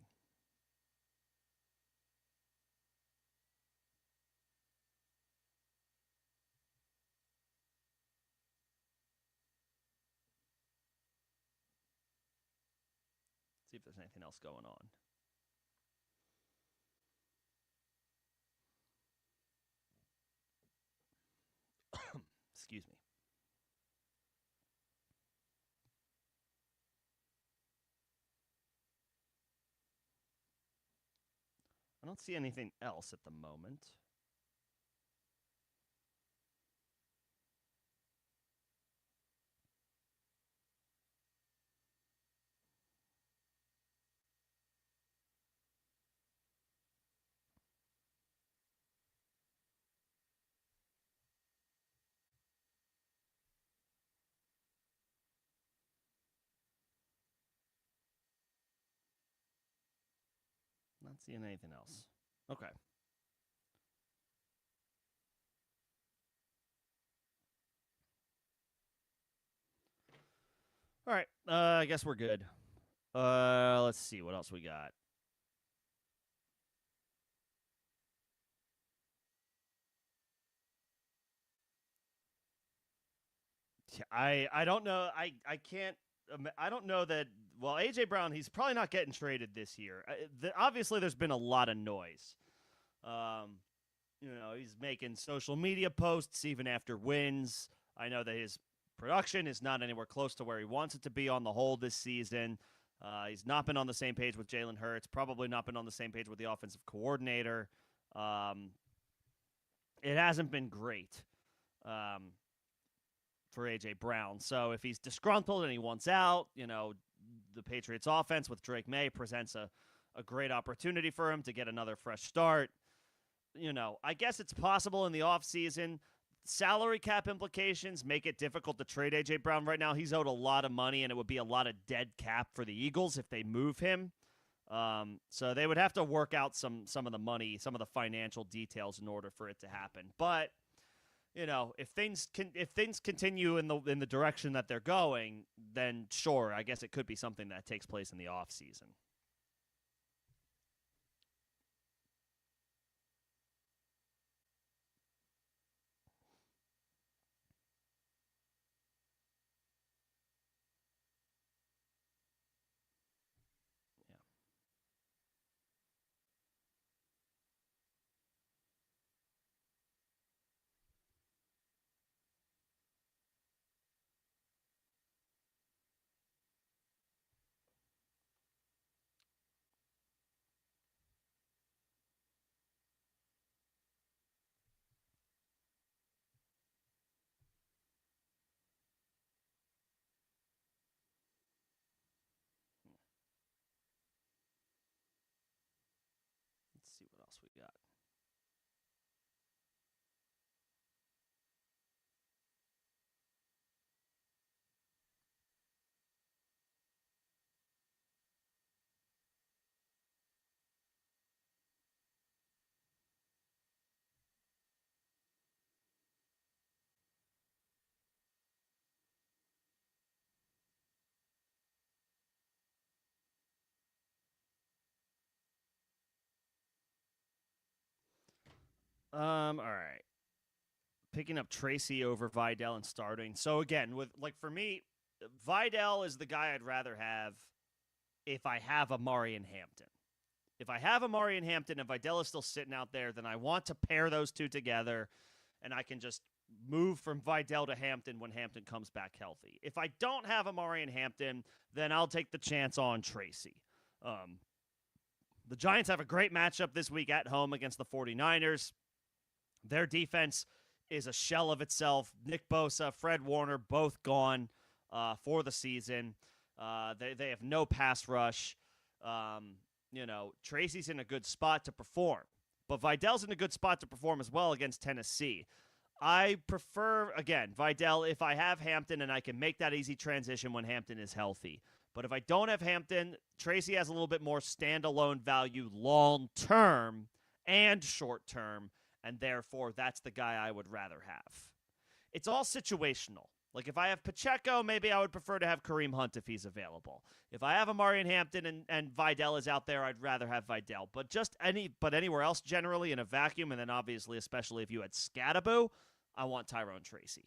See if there's anything else going on. Excuse me. I don't see anything else at the moment. Not seeing anything else. Okay. All right. I guess we're good. Let's see what else we got. I don't know. I can't. I don't know that. Well, AJ Brown, he's probably not getting traded this year. Obviously, there's been a lot of noise. Um, he's making social media posts even after wins. I know that his production is not anywhere close to where he wants it to be on the whole this season. He's not been on the same page with Jalen Hurts, probably not been on the same page with the offensive coordinator. It hasn't been great for A.J. Brown. So if he's disgruntled and he wants out, the Patriots offense with Drake May presents a great opportunity for him to get another fresh start. I guess it's possible in the offseason. Salary cap implications make it difficult to trade A.J. Brown right now. He's owed a lot of money, and it would be a lot of dead cap for the Eagles if they move him. So they would have to work out some of the money, some of the financial details in order for it to happen. But if things continue in the direction that they're going, then sure, I guess it could be something that takes place in the offseason. Let's see what else we got. All right. Picking up Tracy over Vidal and starting. So again, with like for me, Vidal is the guy I'd rather have if I have Amari and Hampton. If I have Amari and Hampton and Vidal is still sitting out there, then I want to pair those two together and I can just move from Vidal to Hampton when Hampton comes back healthy. If I don't have Amari and Hampton, then I'll take the chance on Tracy. Um, the Giants have a great matchup this week at home against the 49ers. Their defense is a shell of itself. Nick Bosa, Fred Warner, both gone for the season. They have no pass rush. Tracy's in a good spot to perform, but Vidal's in a good spot to perform as well against Tennessee. I prefer, again, Vidal if I have Hampton and I can make that easy transition when Hampton is healthy. But if I don't have Hampton, Tracy has a little bit more standalone value long term and short term, and therefore that's the guy I would rather have. It's all situational. Like if I have Pacheco, maybe I would prefer to have Kareem Hunt if he's available. If I have Amari and Hampton and Vidal is out there, I'd rather have Vidal. But anywhere else generally in a vacuum, and then obviously especially if you had Scattaboo, I want Tyrone Tracy.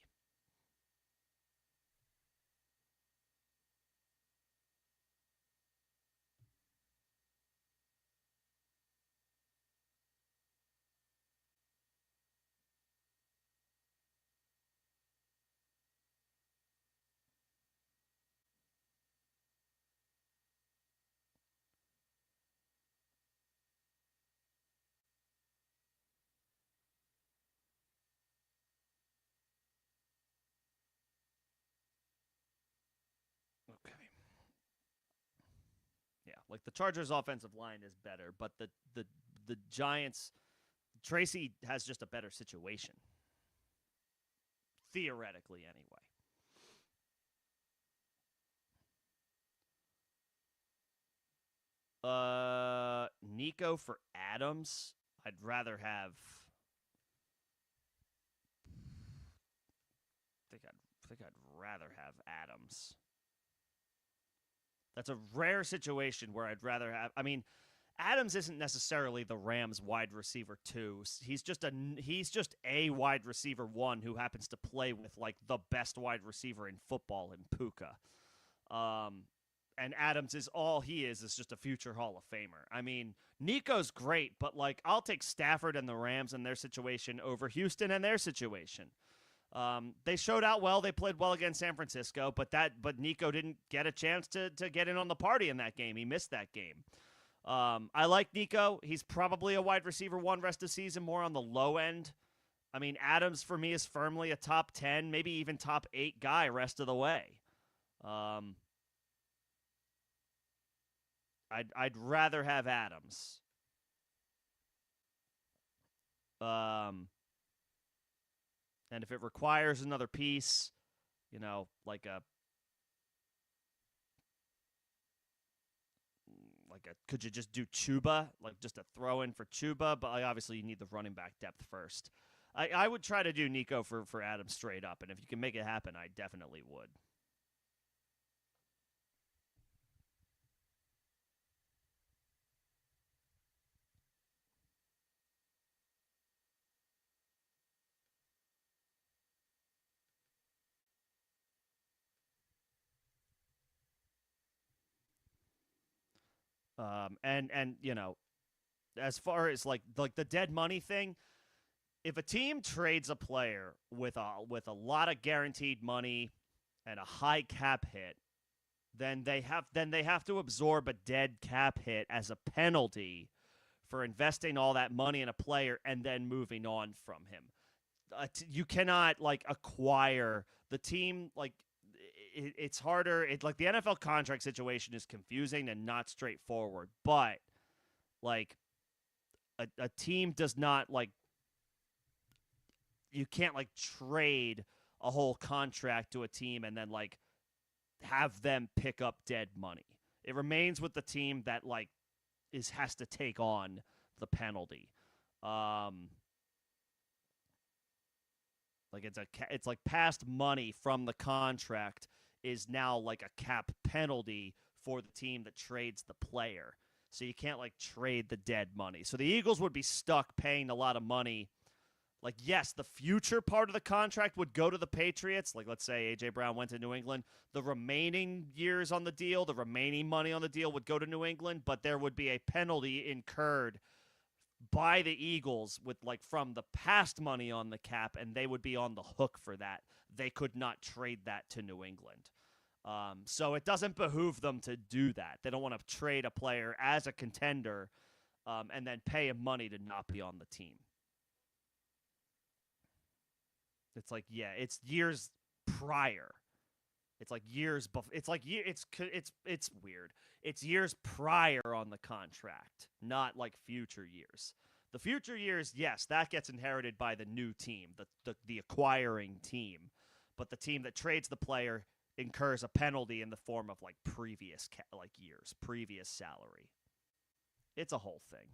Okay. Yeah, like the Chargers' offensive line is better, but the Giants, Tracy has just a better situation, theoretically anyway. Nico for Adams. I'd rather have. I think I'd rather have Adams. That's a rare situation where I'd rather have. I mean, Adams isn't necessarily the Rams wide receiver two. He's just a wide receiver one who happens to play with like the best wide receiver in football in Puka. Um, and Adams is all he is just a future Hall of Famer. I mean, Nico's great, but like I'll take Stafford and the Rams and their situation over Houston and their situation. They showed out well. They played well against San Francisco, but Nico didn't get a chance to get in on the party in that game. He missed that game. I like Nico. He's probably a wide receiver one rest of the season, more on the low end. I mean, Adams for me is firmly a top 10, maybe even top 8 guy rest of the way. Um, I'd rather have Adams. Um, and if it requires another piece, like could you just do Chuba, like just a throw in for Chuba? But like, obviously you need the running back depth first. I would try to do Nico for Adams straight up, and if you can make it happen, I definitely would. And as far as like the dead money thing, if a team trades a player with a lot of guaranteed money and a high cap hit, then they have to absorb a dead cap hit as a penalty for investing all that money in a player and then moving on from him. You cannot like acquire the team like it's harder. It like the NFL contract situation is confusing and not straightforward, but like a team does not like you can't like trade a whole contract to a team and then like have them pick up dead money. It remains with the team that like is has to take on the penalty. Um, like it's like past money from the contract is now like a cap penalty for the team that trades the player. So you can't like trade the dead money. So the Eagles would be stuck paying a lot of money Like, yes, the future part of the contract would go to the Patriots. Like, let's say A.J. Brown went to New England. The remaining years on the deal, the remaining money on the deal would go to New England, but there would be a penalty incurred by the Eagles with, like, from the past money on the cap, and they would be on the hook for that. They could not trade that to New England. So it doesn't behoove them to do that. They don't want to trade a player as a contender and then pay him money to not be on the team. It's like, yeah, it's years prior. It's like years before. It's like it's weird. It's years prior on the contract, not like future years. The future years, yes, that gets inherited by the new team, the acquiring team, but the team that trades the player incurs a penalty in the form of like previous years, previous salary. It's a whole thing.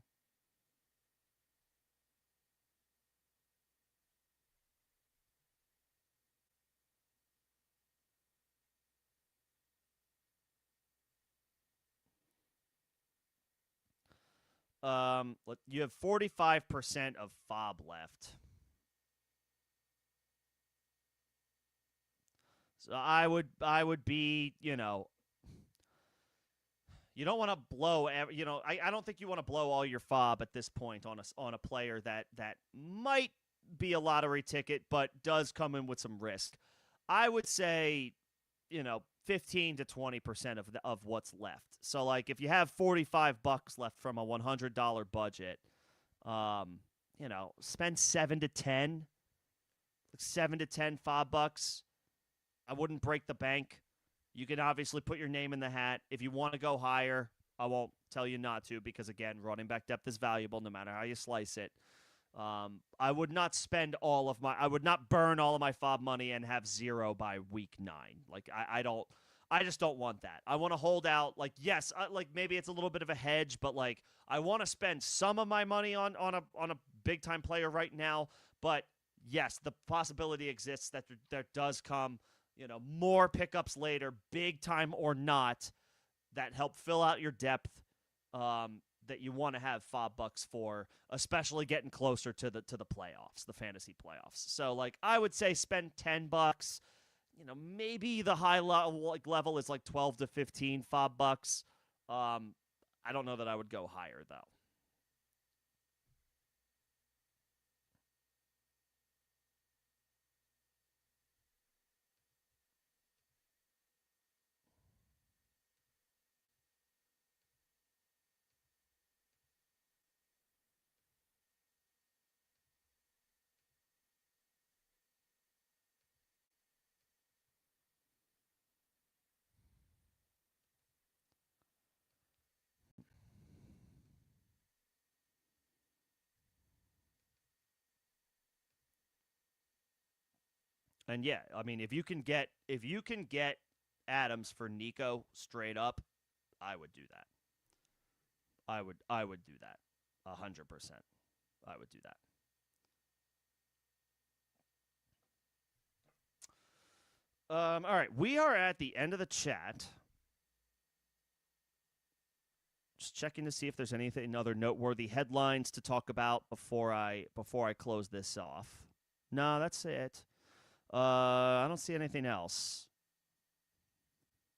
You have 45% of FOB left. So I would be, you don't want to blow, I don't think you want to blow all your FOB at this point on a player that might be a lottery ticket but does come in with some risk. I would say, 15 to 20% of what's left. So like if you have $45 left from a $100 budget, spend 7 to 10, 7 to 10 $5. I wouldn't break the bank. You can obviously put your name in the hat. If you want to go higher, I won't tell you not to because, again, running back depth is valuable no matter how you slice it. I would not I would not burn all of my FOB money and have zero by week 9. Like, I just don't want that. I want to hold out. Like, yes, like maybe it's a little bit of a hedge, but like I want to spend some of my money on a big time player right now. But yes, the possibility exists that there does come, more pickups later, big time or not, that help fill out your depth. That you want to have $5 for, especially getting closer to the playoffs, the fantasy playoffs. So like I would say spend $10. Maybe the high level is like 12 to 15 $5. I don't know that I would go higher though. And yeah, I mean if you can get Adams for Nico straight up, I would do that. I would do that. 100%. I would do that. All right, we are at the end of the chat. Just checking to see if there's anything other noteworthy headlines to talk about before I close this off. No, that's it. I don't see anything else.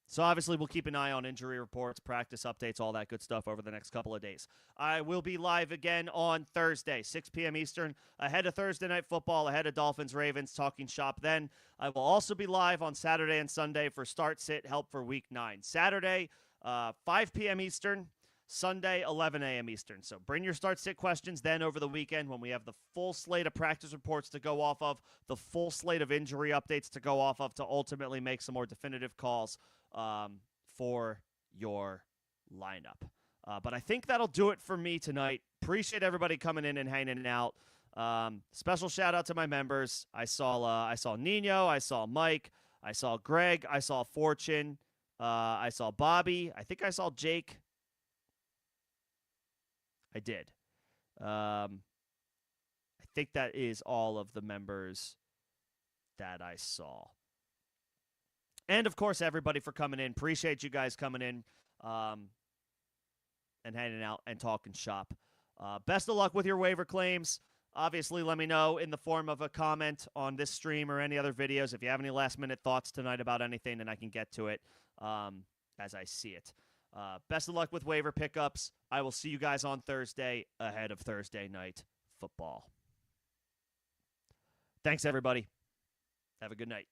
So obviously we'll keep an eye on injury reports, practice updates, all that good stuff over the next couple of days. I will be live again on Thursday, 6 p.m. Eastern, ahead of Thursday Night Football, ahead of Dolphins-Ravens, talking shop then. I will also be live on Saturday and Sunday for Start Sit Help for Week 9. Saturday, 5 p.m. Eastern. Sunday, 11 a.m. Eastern. So bring your start sit questions then over the weekend when we have the full slate of practice reports to go off of, the full slate of injury updates to go off of to ultimately make some more definitive calls for your lineup. But I think that'll do it for me tonight. Appreciate everybody coming in and hanging out. Special shout out to my members. I saw Nino, I saw Mike, I saw Greg, I saw Fortune, I saw Bobby, I think I saw Jake. I did. I think that is all of the members that I saw. And, of course, everybody for coming in. Appreciate you guys coming in and hanging out and talking shop. Best of luck with your waiver claims. Obviously, let me know in the form of a comment on this stream or any other videos if you have any last-minute thoughts tonight about anything, and I can get to it as I see it. Best of luck with waiver pickups. I will see you guys on Thursday ahead of Thursday night football. Thanks, everybody. Have a good night.